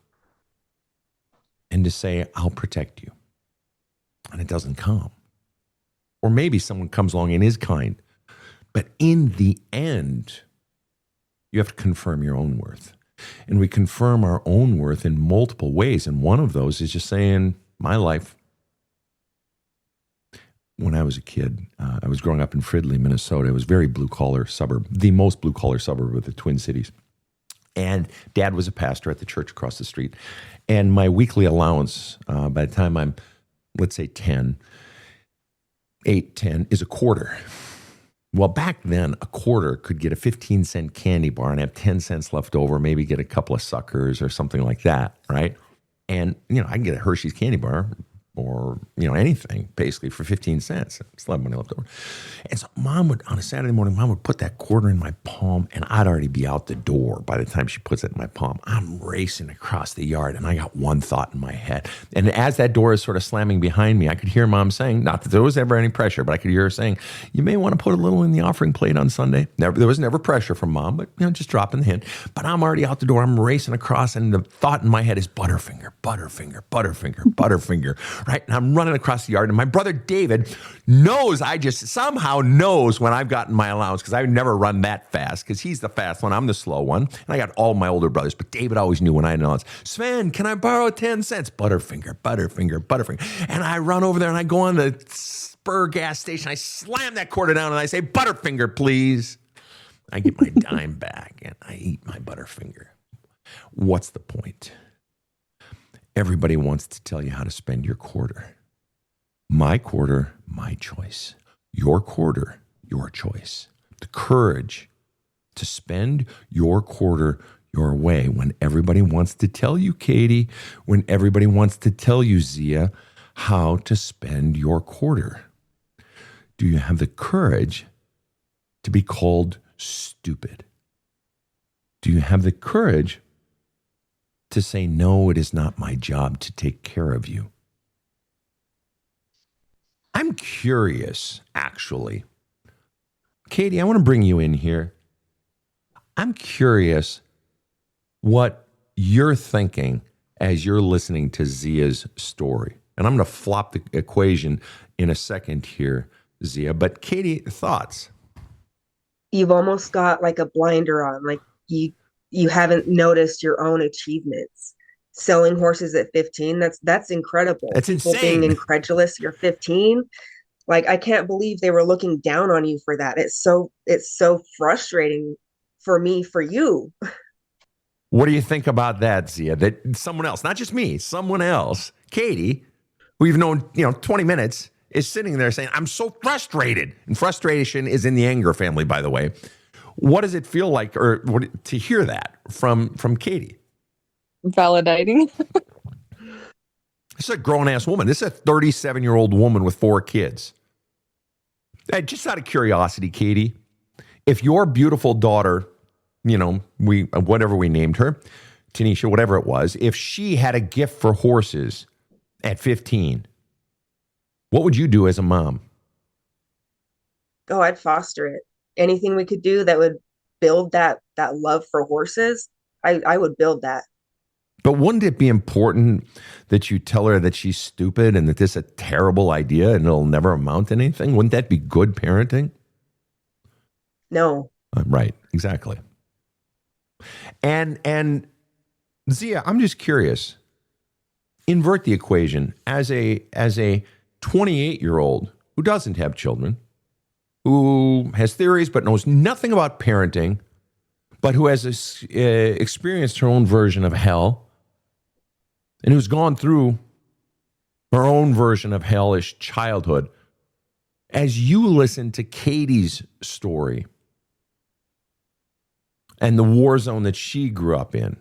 and to say, I'll protect you. And it doesn't come. Or maybe someone comes along and is kind. But in the end, you have to confirm your own worth. And we confirm our own worth in multiple ways. And one of those is just saying, my life. When I was a kid, I was growing up in Fridley, Minnesota. It was a very blue-collar suburb, the most blue-collar suburb of the Twin Cities. And Dad was a pastor at the church across the street. And my weekly allowance, by the time I'm, let's say 10, is a quarter. Well, back then, a quarter could get a 15-cent candy bar and have 10 cents left over, maybe get a couple of suckers or something like that, right? And, I can get a Hershey's candy bar or, anything basically for 15 cents. Still have money left over. And so on a Saturday morning, Mom would put that quarter in my palm, and I'd already be out the door by the time she puts it in my palm. I'm racing across the yard, and I got one thought in my head. And as that door is sort of slamming behind me, I could hear Mom saying, not that there was ever any pressure, but I could hear her saying, you may want to put a little in the offering plate on Sunday. There was never pressure from Mom, but, just dropping the hint. But I'm already out the door. I'm racing across, and the thought in my head is Butterfinger, Butterfinger, Butterfinger, Butterfinger. Right? And I'm running across the yard, and my brother David somehow knows when I've gotten my allowance, because I would never run that fast, because he's the fast one, I'm the slow one, and I got all my older brothers, but David always knew when I had an allowance. Sven, can I borrow 10 cents? Butterfinger, Butterfinger, Butterfinger. And I run over there, and I go on the Spur gas station, I slam that quarter down, and I say, Butterfinger, please. I get my dime back, and I eat my Butterfinger. What's the point? Everybody wants to tell you how to spend your quarter. My quarter, my choice. Your quarter, your choice. The courage to spend your quarter your way when everybody wants to tell you, Katie, when everybody wants to tell you, Zia, how to spend your quarter. Do you have the courage to be called stupid? Do you have the courage to say, no, it is not my job to take care of you? I'm curious, actually, Katie, I want to bring you in here. I'm curious what you're thinking as you're listening to Zia's story. And I'm going to flop the equation in a second here, Zia. But Katie, thoughts? You've almost got like a blinder on, like you haven't noticed your own achievements. Selling horses at 15, that's incredible. That's People insane. being incredulous, you're 15. Like, I can't believe they were looking down on you for that. It's so frustrating for me, for you. What do you think about that, Zia? That someone else, not just me, someone else, Katie, who you've known, 20 minutes, is sitting there saying, I'm so frustrated. And frustration is in the anger family, by the way. What does it feel like to hear that from Katie? Validating. This is a grown-ass woman. This is a 37-year-old woman with 4 kids. Just out of curiosity, Katie, if your beautiful daughter, whatever we named her, Tanisha, whatever it was, if she had a gift for horses at 15, what would you do as a mom? Oh, I'd foster it. Anything we could do that would build that love for horses, I would build that. But wouldn't it be important that you tell her that she's stupid and that this is a terrible idea and it'll never amount to anything? Wouldn't that be good parenting? No. Right, exactly. And Zia, I'm just curious. Invert the equation. As a 28-year-old who doesn't have children, who has theories but knows nothing about parenting, but who has experienced her own version of hell, and who's gone through her own version of hellish childhood, as you listen to Katie's story and the war zone that she grew up in,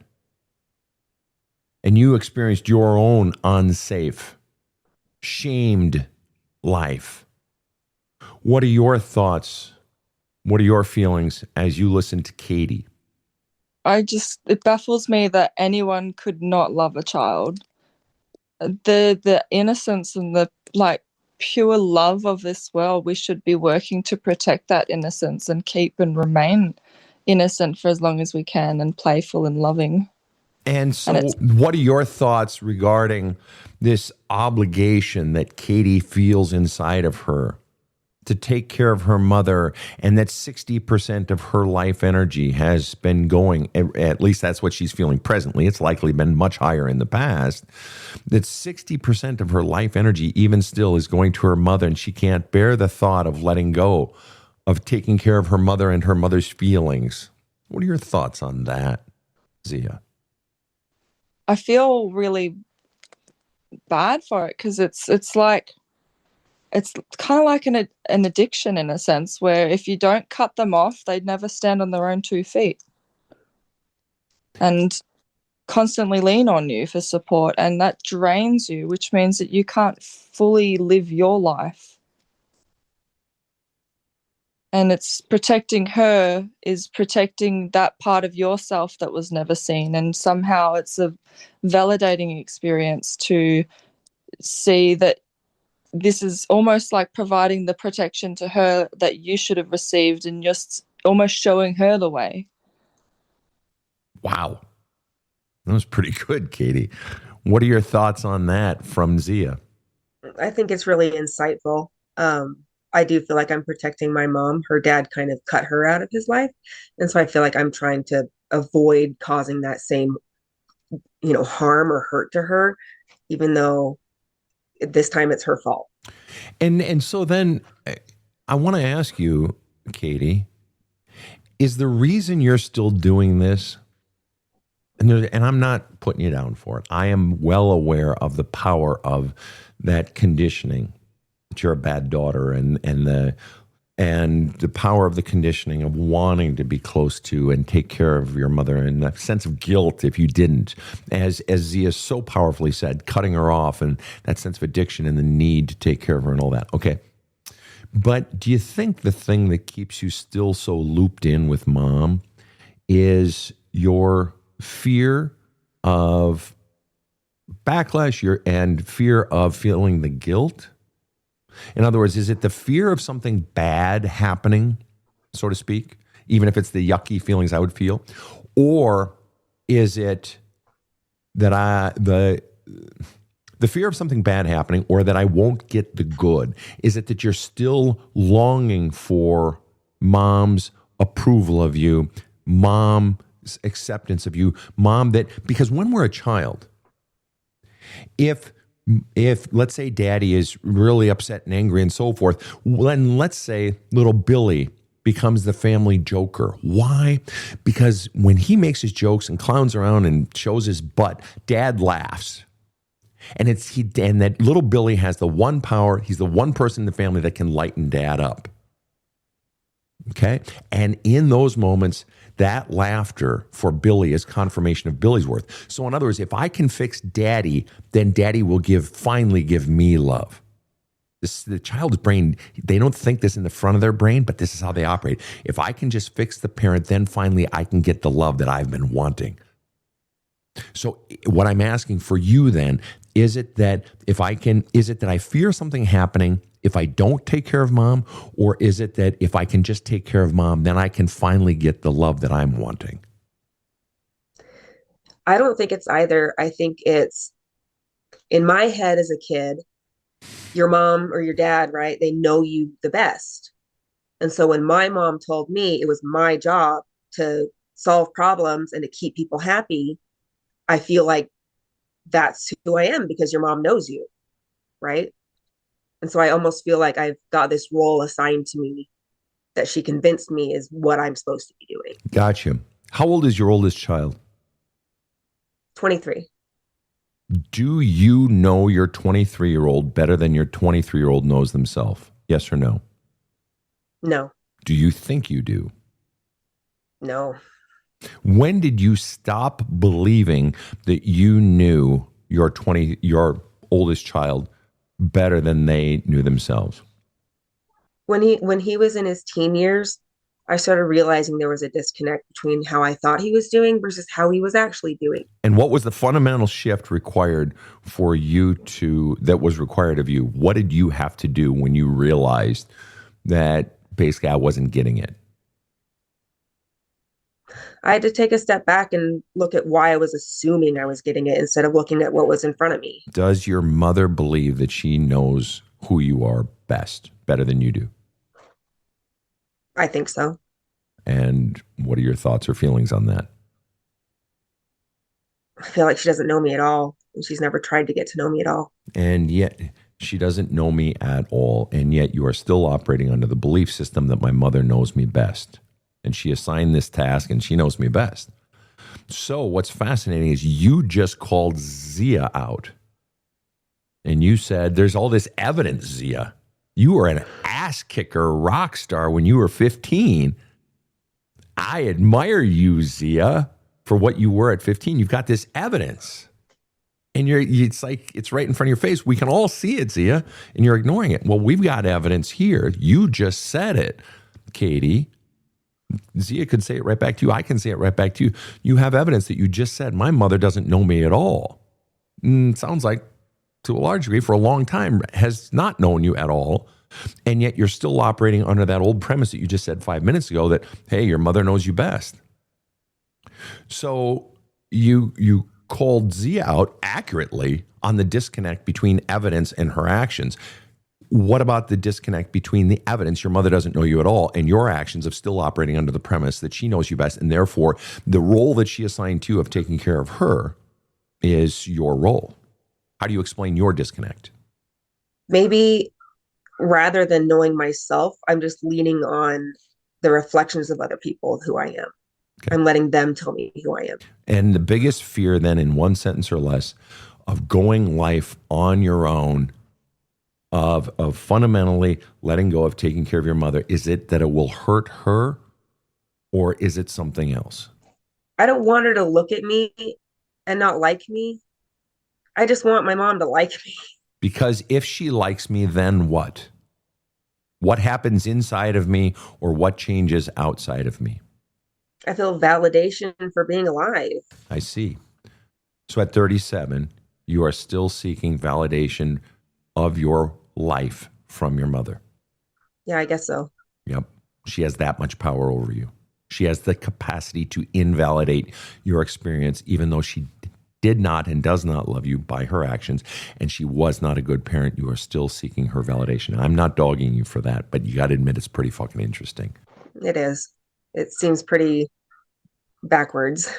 and you experienced your own unsafe, shamed life, what are your thoughts? What are your feelings as you listen to Katie? It baffles me that anyone could not love a child. The innocence and the pure love of this world, we should be working to protect that innocence and keep and remain innocent for as long as we can, and playful and loving. And so what are your thoughts regarding this obligation that Katie feels inside of her to take care of her mother, and that 60% of her life energy has been going, at least that's what she's feeling presently. It's likely been much higher in the past. That 60% of her life energy even still is going to her mother, and she can't bear the thought of letting go, of taking care of her mother and her mother's feelings. What are your thoughts on that, Zia? I feel really bad for it, because it's kind of like an addiction in a sense, where if you don't cut them off, they'd never stand on their own 2 feet and constantly lean on you for support. And that drains you, which means that you can't fully live your life. And it's protecting her is protecting that part of yourself that was never seen. And somehow it's a validating experience to see that this is almost like providing the protection to her that you should have received, and just almost showing her the way. Wow. That was pretty good, Katie. What are your thoughts on that from Zia? I think it's really insightful. I do feel like I'm protecting my mom. Her dad kind of cut her out of his life. And so I feel like I'm trying to avoid causing that same, harm or hurt to her, even though this time it's her fault. And so then I want to ask you, Katie, is the reason you're still doing this, and I'm not putting you down for it, I am well aware of the power of that conditioning, that you're a bad daughter, and the power of the conditioning of wanting to be close to and take care of your mother, and the sense of guilt if you didn't, as Zia so powerfully said, cutting her off, and that sense of addiction and the need to take care of her and all that. Okay. But do you think the thing that keeps you still so looped in with mom is your fear of backlash and fear of feeling the guilt? In other words, is it the fear of something bad happening so to speak, even if it's the yucky feelings I would feel? Or is it that the fear of something bad happening, or that I won't get the good? Is it that you're still longing for mom's approval of you, mom's acceptance of you, because when we're a child, if let's say daddy is really upset and angry and so forth, then let's say little Billy becomes the family joker. Why? Because when he makes his jokes and clowns around and shows his butt, dad laughs. And that little Billy has the one power, he's the one person in the family that can lighten dad up. Okay? And in those moments, that laughter for Billy is confirmation of Billy's worth. So in other words, if I can fix daddy, then daddy will finally give me love. The child's brain, they don't think this in the front of their brain, but this is how they operate. If I can just fix the parent, then finally I can get the love that I've been wanting. So what I'm asking for you then, is it that I fear something happening if I don't take care of mom? Or is it that if I can just take care of mom, then I can finally get the love that I'm wanting? I don't think it's either. I think it's, in my head as a kid, your mom or your dad, right? They know you the best. And so when my mom told me it was my job to solve problems and to keep people happy, I feel like that's who I am because your mom knows you, right? And so I almost feel like I've got this role assigned to me that she convinced me is what I'm supposed to be doing. Gotcha. How old is your oldest child? 23. Do you know your 23-year-old better than your 23-year-old knows themselves? Yes or no? No. Do you think you do? No. When did you stop believing that you knew your oldest child better than they knew themselves? When he was in his teen years, I started realizing there was a disconnect between how I thought he was doing versus how he was actually doing. And what was the fundamental shift required for you that was required of you? What did you have to do when you realized that basically I wasn't getting it? I had to take a step back and look at why I was assuming I was getting it instead of looking at what was in front of me. Does your mother believe that she knows who you are best, better than you do? I think so. And what are your thoughts or feelings on that? I feel like she doesn't know me at all. And she's never tried to get to know me at all. And yet she doesn't know me at all. And yet you are still operating under the belief system that my mother knows me best. And she assigned this task and she knows me best. So what's fascinating is you just called Zia out. And you said, there's all this evidence, Zia. You were an ass kicker rock star when you were 15. I admire you, Zia, for what you were at 15. You've got this evidence. And it's like it's right in front of your face. We can all see it, Zia, and you're ignoring it. Well, we've got evidence here. You just said it, Katie. Zia could say it right back to you. I can say it right back to you. You have evidence that you just said, my mother doesn't know me at all. Sounds like, to a large degree, for a long time, has not known you at all. And yet you're still operating under that old premise that you just said 5 minutes ago that, hey, your mother knows you best. So you called Zia out accurately on the disconnect between evidence and her actions. What about the disconnect between the evidence, your mother doesn't know you at all, and your actions of still operating under the premise that she knows you best, and therefore the role that she assigned to you of taking care of her is your role? How do you explain your disconnect? Maybe rather than knowing myself, I'm just leaning on the reflections of other people of who I am. Okay. I'm letting them tell me who I am. And the biggest fear then, in one sentence or less, of going life on your own, of fundamentally letting go of taking care of your mother, is it that it will hurt her, or is it something else? I don't want her to look at me and not like me. I just want my mom to like me. Because if she likes me, then what? What happens inside of me, or what changes outside of me? I feel validation for being alive. I see. So at 37, you are still seeking validation of your life from your mother. Yeah, I guess so. Yep. She has that much power over you. She has the capacity to invalidate your experience, even though she did not and does not love you by her actions, and she was not a good parent. You are still seeking her validation. I'm not dogging you for that, but you got to admit it's pretty fucking interesting. It is. It seems pretty backwards.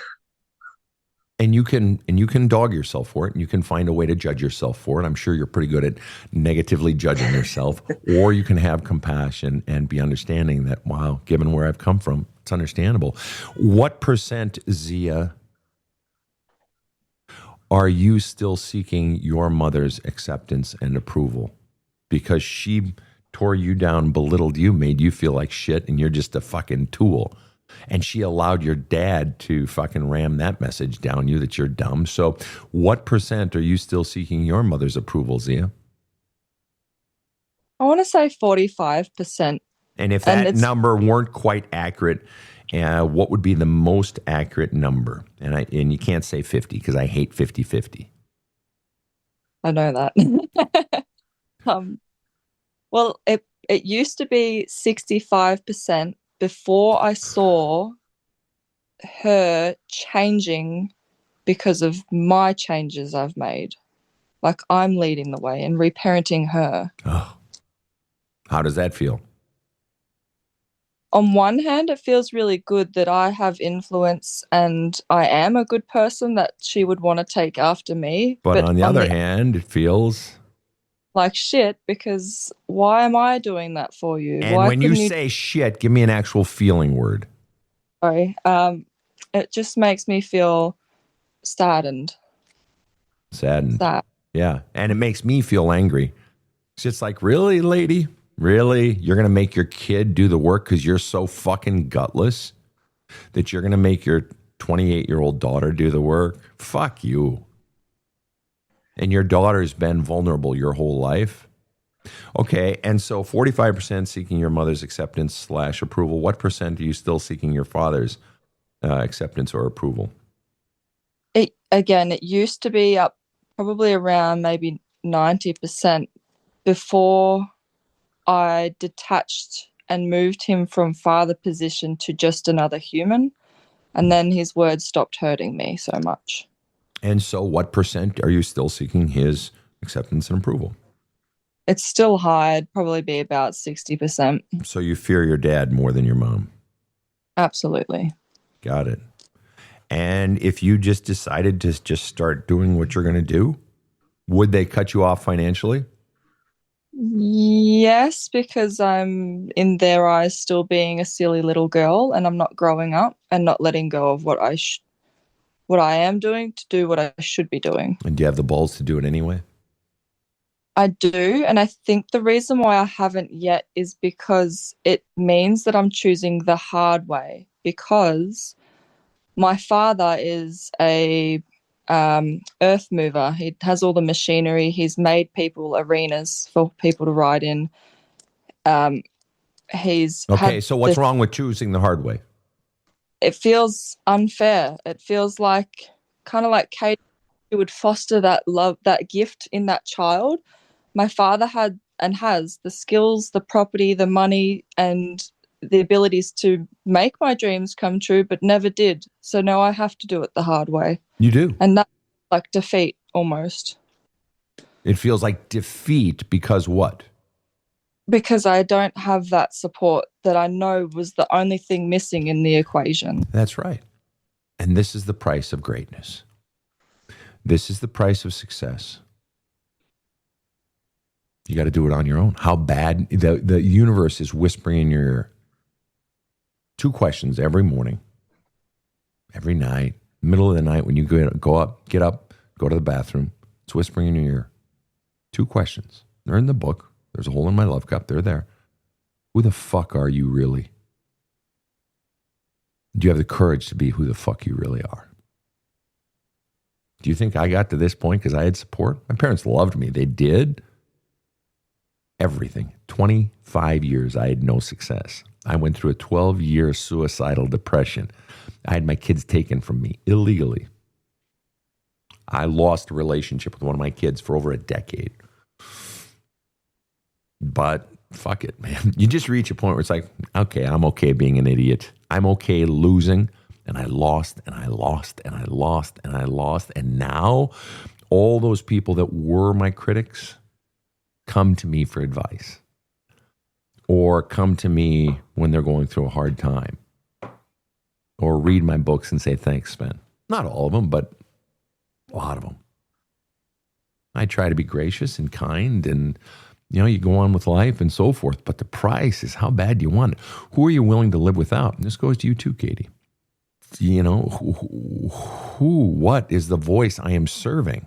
And you can dog yourself for it, and you can find a way to judge yourself for it. I'm sure you're pretty good at negatively judging yourself. Or you can have compassion and be understanding that, wow, given where I've come from, it's understandable. What percent, Zia, are you still seeking your mother's acceptance and approval? Because she tore you down, belittled you, made you feel like shit, and you're just a fucking tool. And she allowed your dad to fucking ram that message down you that you're dumb. So what percent are you still seeking your mother's approval, Zia? I want to say 45%. And if that number weren't quite accurate, what would be the most accurate number? And you can't say 50 because I hate 50-50. I know that. Well, it used to be 65%. Before I saw her changing because of my changes I've made. Like I'm leading the way and reparenting her. Oh. How does that feel? On one hand, it feels really good that I have influence and I am a good person that she would want to take after me. But on the other hand, it feels like shit, because why am I doing that for you? And why when you say shit, give me an actual feeling word. Sorry. It just makes me feel saddened. Saddened. Sad. Yeah. And it makes me feel angry. It's just like, really, lady? Really? You're going to make your kid do the work because you're so fucking gutless that you're going to make your 28-year-old daughter do the work? Fuck you. And your daughter's been vulnerable your whole life. Okay, and so 45% seeking your mother's acceptance / approval. What percent are you still seeking your father's acceptance or approval? It used to be up probably around maybe 90% before I detached and moved him from father position to just another human. And then his words stopped hurting me so much. And so what percent are you still seeking his acceptance and approval? It's still high. It'd probably be about 60%. So you fear your dad more than your mom? Absolutely. Got it. And if you just decided to just start doing what you're going to do, would they cut you off financially? Yes, because I'm in their eyes still being a silly little girl and I'm not growing up and not letting go of what I am doing to do what I should be doing. And do you have the balls to do it anyway? I do. And I think the reason why I haven't yet is because it means that I'm choosing the hard way, because my father is a earth mover. He has all the machinery. He's made people arenas for people to ride in. So what's wrong with choosing the hard way? It feels unfair. It feels like kind of like Kate would foster that love, that gift in that child. My father had and has the skills, the property, the money, and the abilities to make my dreams come true, but never did. So now I have to do it the hard way. You do. And that's like defeat almost. It feels like defeat because what? Because I don't have that support that I know was the only thing missing in the equation. That's right. And this is the price of greatness. This is the price of success. You got to do it on your own. How bad the universe is whispering in your ear. 2 questions every morning, every night, middle of the night when you get up, go to the bathroom. It's whispering in your ear. 2 questions. They're in the book. There's a hole in my love cup. They're there. Who the fuck are you really? Do you have the courage to be who the fuck you really are? Do you think I got to this point because I had support? My parents loved me. They did. Everything. 25 years, I had no success. I went through a 12-year suicidal depression. I had my kids taken from me illegally. I lost a relationship with one of my kids for over a decade. But fuck it, man. You just reach a point where it's like, okay, I'm okay being an idiot. I'm okay losing. And I lost and I lost and I lost and I lost. And now all those people that were my critics come to me for advice or come to me when they're going through a hard time or read my books and say, thanks, Sven. Not all of them, but a lot of them. I try to be gracious and kind and, you go on with life and so forth. But the price is how bad you want it. Who are you willing to live without? And this goes to you too, Katie. What is the voice I am serving?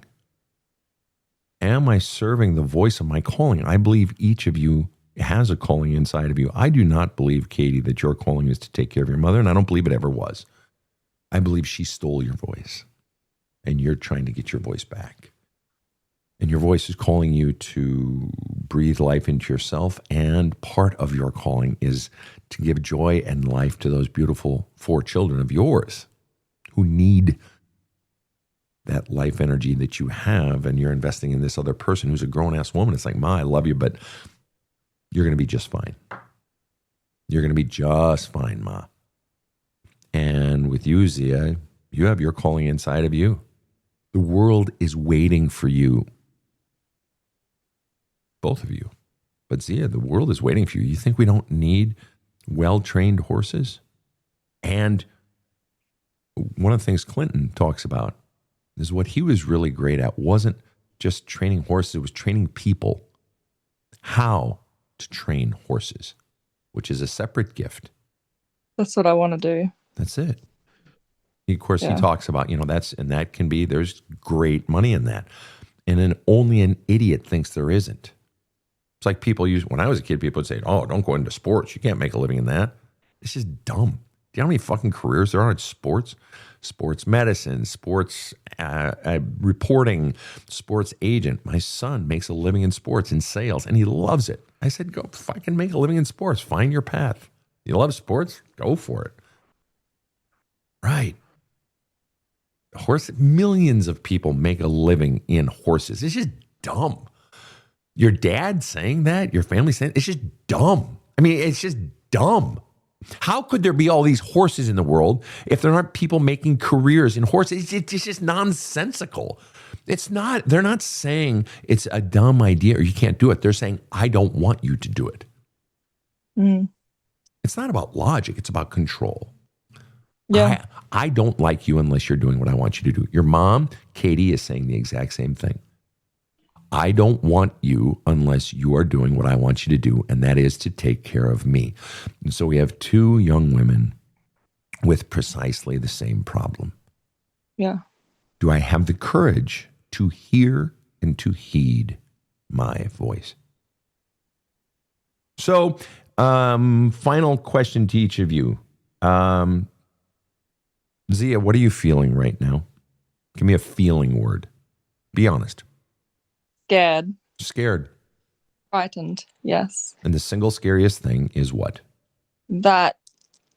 Am I serving the voice of my calling? I believe each of you has a calling inside of you. I do not believe, Katie, that your calling is to take care of your mother, and I don't believe it ever was. I believe she stole your voice, and you're trying to get your voice back. And your voice is calling you to breathe life into yourself, and part of your calling is to give joy and life to those beautiful 4 children of yours who need that life energy that you have, and you're investing in this other person who's a grown-ass woman. It's like, Ma, I love you, but you're going to be just fine. You're going to be just fine, Ma. And with you, Zia, you have your calling inside of you. The world is waiting for you. Both of you. But Zia, the world is waiting for you. You think we don't need well-trained horses? And one of the things Clinton talks about is what he was really great at wasn't just training horses, it was training people how to train horses, which is a separate gift. That's what I want to do. That's it. Of course, he talks about, that can be, there's great money in that. And then only an idiot thinks there isn't. It's like when I was a kid, people would say, oh, don't go into sports. You can't make a living in that. It's just dumb. Do you know how many fucking careers there are in sports? Sports medicine, sports reporting, sports agent. My son makes a living in sports, in sales, and he loves it. I said, go fucking make a living in sports. Find your path. You love sports? Go for it. Right. Millions of people make a living in horses. It's just dumb. Your dad saying that, your family saying it's just dumb. I mean, it's just dumb. How could there be all these horses in the world if there aren't people making careers in horses? It's just nonsensical. They're not saying it's a dumb idea or you can't do it. They're saying, I don't want you to do it. Mm. It's not about logic. It's about control. Yeah. I don't like you unless you're doing what I want you to do. Your mom, Katie, is saying the exact same thing. I don't want you unless you are doing what I want you to do, and that is to take care of me. And so we have 2 young women with precisely the same problem. Yeah. Do I have the courage to hear and to heed my voice? So, final question to each of you. Zia, what are you feeling right now? Give me a feeling word. Be honest. Scared. Scared. Frightened. Yes. And the single scariest thing is what? That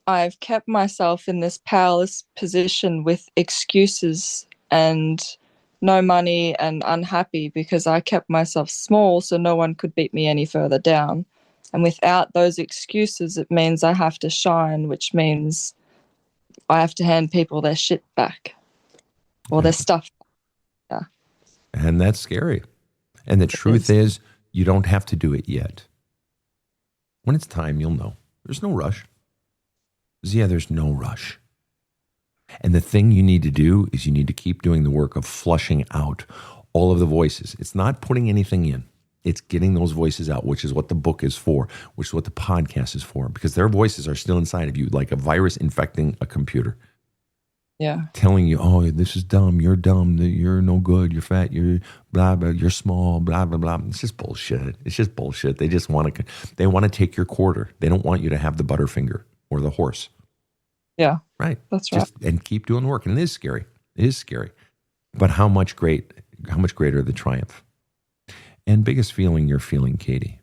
I've kept myself in this powerless position with excuses and no money and unhappy because I kept myself small so no one could beat me any further down. And without those excuses, it means I have to shine, which means I have to hand people their shit back or their stuff. Yeah. And that's scary. And the truth is, you don't have to do it yet. When it's time, you'll know. There's no rush. Zia, there's no rush. And the thing you need to do is you need to keep doing the work of flushing out all of the voices. It's not putting anything in. It's getting those voices out, which is what the book is for, which is what the podcast is for, because their voices are still inside of you, like a virus infecting a computer. Yeah. Telling you, oh, this is dumb, you're no good, you're fat, you're blah, blah, you're small, blah, blah, blah. It's just bullshit. It's just bullshit. They just want to take your quarter. They don't want you to have the butterfinger or the horse. Yeah. Right. That's right. And keep doing the work. And it is scary. It is scary. But how much greater the triumph? And biggest feeling you're feeling, Katie?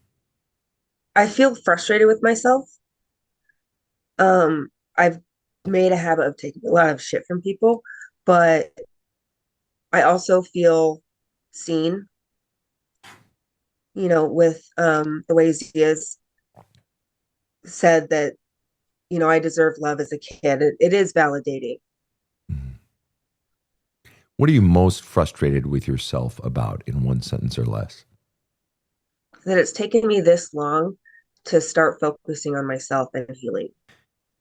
I feel frustrated with myself. I've made a habit of taking a lot of shit from people, but I also feel seen. with the way Zia's said that, I deserve love as a kid. It is validating. What are you most frustrated with yourself about in one sentence or less? That it's taken me this long to start focusing on myself and healing.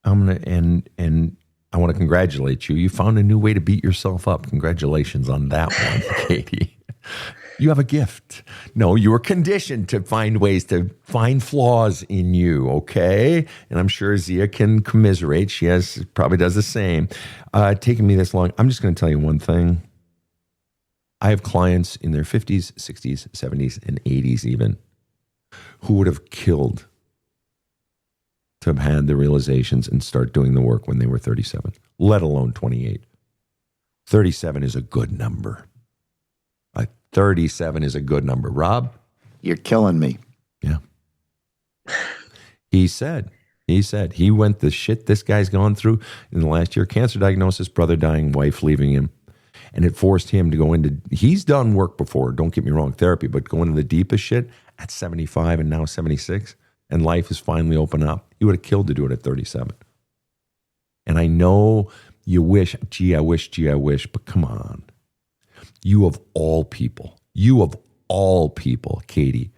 And I want to congratulate you. You found a new way to beat yourself up. Congratulations on that one, Katie. You have a gift. No, you were conditioned to find ways to find flaws in you, okay? And I'm sure Zia can commiserate. She probably does the same. Taking me this long. I'm just going to tell you one thing. I have clients in their 50s, 60s, 70s, and 80s even who would have killed to have had the realizations and start doing the work when they were 37, let alone 28. 37 is a good number. 37 is a good number. Rob? You're killing me. Yeah. He said he went the shit this guy's gone through in the last year. Cancer diagnosis, brother dying, wife leaving him. And it forced him to go into, he's done work before, don't get me wrong, therapy, but going into the deepest shit at 75 and now 76, and life is finally open up. He would have killed to do it at 37. And I know you wish, I wish, but come on. You of all people, Katie,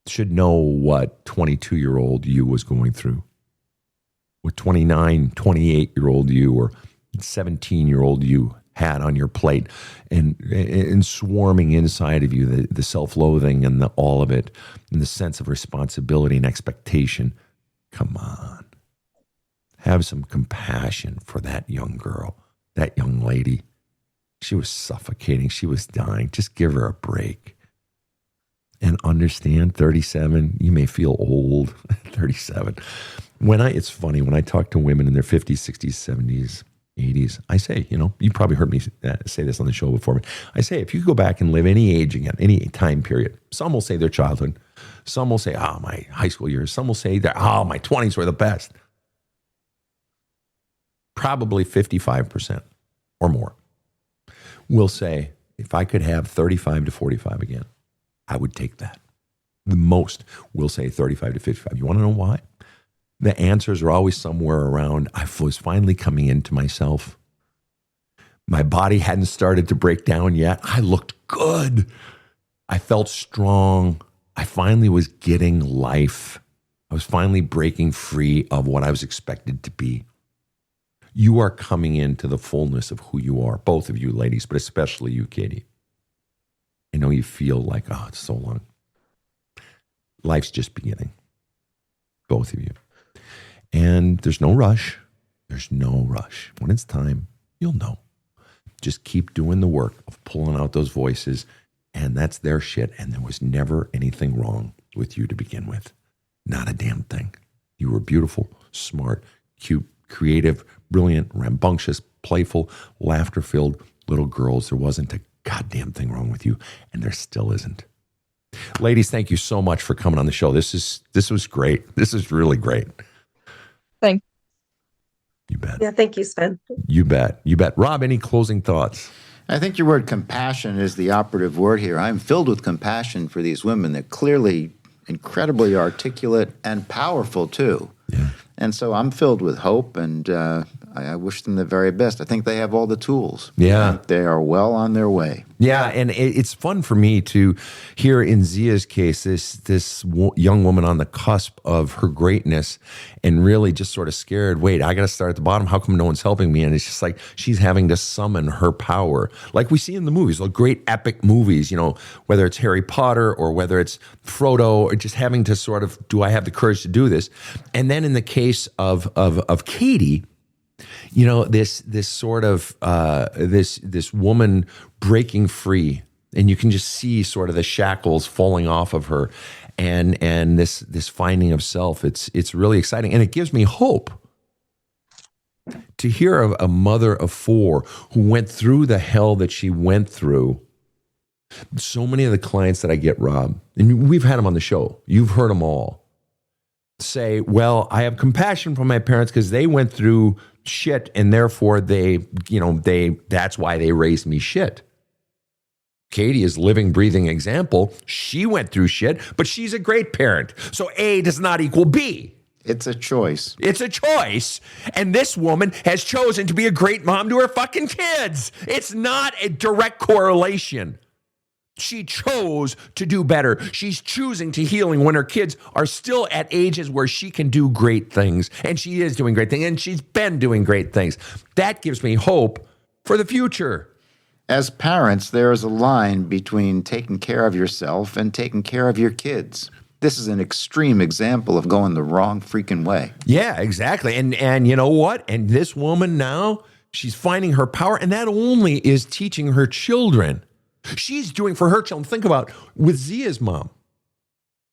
should know what 22-year-old you was going through. What 29, 28-year-old you or 17-year-old you had on your plate and swarming inside of you, the self-loathing and all of it, and the sense of responsibility and expectation. Come on. Have some compassion for that young girl, that young lady. She was suffocating. She was dying. Just give her a break. And understand, 37, you may feel old, 37. It's funny, when I talk to women in their 50s, 60s, 70s, 80s, I say, you probably heard me say this on the show before, but I say, if you could go back and live any age again, any time period, some will say their childhood, some will say, my high school years, some will say that, my 20s were the best. Probably 55% or more will say, if I could have 35 to 45 again, I would take that. The most will say 35 to 55. You want to know why? The answers are always somewhere around, I was finally coming into myself. My body hadn't started to break down yet. I looked good. I felt strong. I finally was getting life. I was finally breaking free of what I was expected to be. You are coming into the fullness of who you are, both of you ladies, but especially you, Katie. I know you feel like, it's so long. Life's just beginning. Both of you. And there's no rush. There's no rush. When it's time, you'll know. Just keep doing the work of pulling out those voices, and that's their shit. And there was never anything wrong with you to begin with. Not a damn thing. You were beautiful, smart, cute, creative, brilliant, rambunctious, playful, laughter-filled little girls. There wasn't a goddamn thing wrong with you, and there still isn't. Ladies, thank you so much for coming on the show. This was great. This is really great. Thank you. Bet. Yeah, thank you, Sven. You bet. Rob, any closing thoughts? I think your word compassion is the operative word here. I'm filled with compassion for these women. They're clearly incredibly articulate and powerful, too. Yeah. And so I'm filled with hope, and I wish them the very best. I think they have all the tools. Yeah. They are well on their way. Yeah, and it's fun for me to hear in Zia's case this young woman on the cusp of her greatness and really just sort of scared, wait, I got to start at the bottom. How come no one's helping me? And it's just like she's having to summon her power. Like we see in the movies, like great epic movies, whether it's Harry Potter or whether it's Frodo, or just having to sort of, do I have the courage to do this? And then in the case of Katie, this sort of this woman breaking free, and you can just see sort of the shackles falling off of her, and this finding of self. It's really exciting, and it gives me hope to hear of a mother of four who went through the hell that she went through. So many of the clients that I get, Rob, and we've had them on the show, you've heard them all, say, well, I have compassion for my parents because they went through shit, and therefore that's why they raised me shit. Katie is living, breathing example. She went through shit, but she's a great parent. So A does not equal B. It's a choice. It's a choice. And this woman has chosen to be a great mom to her fucking kids. It's not a direct correlation. She chose to do better. She's choosing to healing when her kids are still at ages where she can do great things. And she is doing great things. And she's been doing great things. That gives me hope for the future. As parents, there is a line between taking care of yourself and taking care of your kids. This is an extreme example of going the wrong freaking way. Yeah, exactly. And you know what? And this woman now, she's finding her power. And that only is teaching her children. She's doing for her children. Think about with Zia's mom.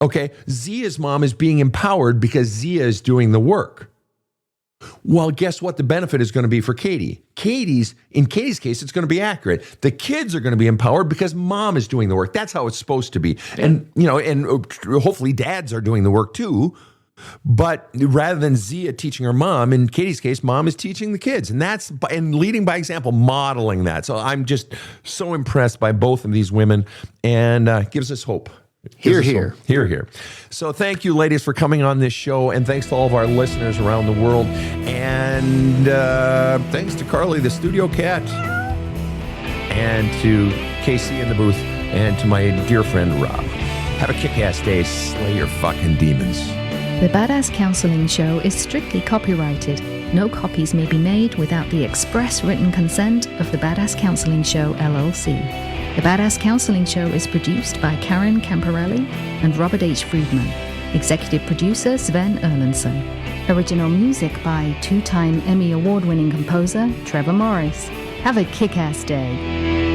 Okay, Zia's mom is being empowered because Zia is doing the work. Well, guess what the benefit is going to be for Katie? In Katie's case, it's going to be accurate. The kids are going to be empowered because mom is doing the work. That's how it's supposed to be. And, and hopefully dads are doing the work too. But rather than Zia teaching her mom, in Katie's case, mom is teaching the kids. And leading by example, modeling that. So I'm just so impressed by both of these women, and gives us hope. Hear, hear. Hear, hear. So thank you, ladies, for coming on this show, and thanks to all of our listeners around the world. And thanks to Carly, the studio cat, and to Casey in the booth, and to my dear friend, Rob. Have a kick-ass day. Slay your fucking demons. The Badass Counseling Show is strictly copyrighted. No copies may be made without the express written consent of the Badass Counseling Show, LLC. The Badass Counseling Show is produced by Karen Camparelli and Robert H. Friedman. Executive producer Sven Erlandson. Original music by two-time Emmy Award-winning composer Trevor Morris. Have a kick-ass day.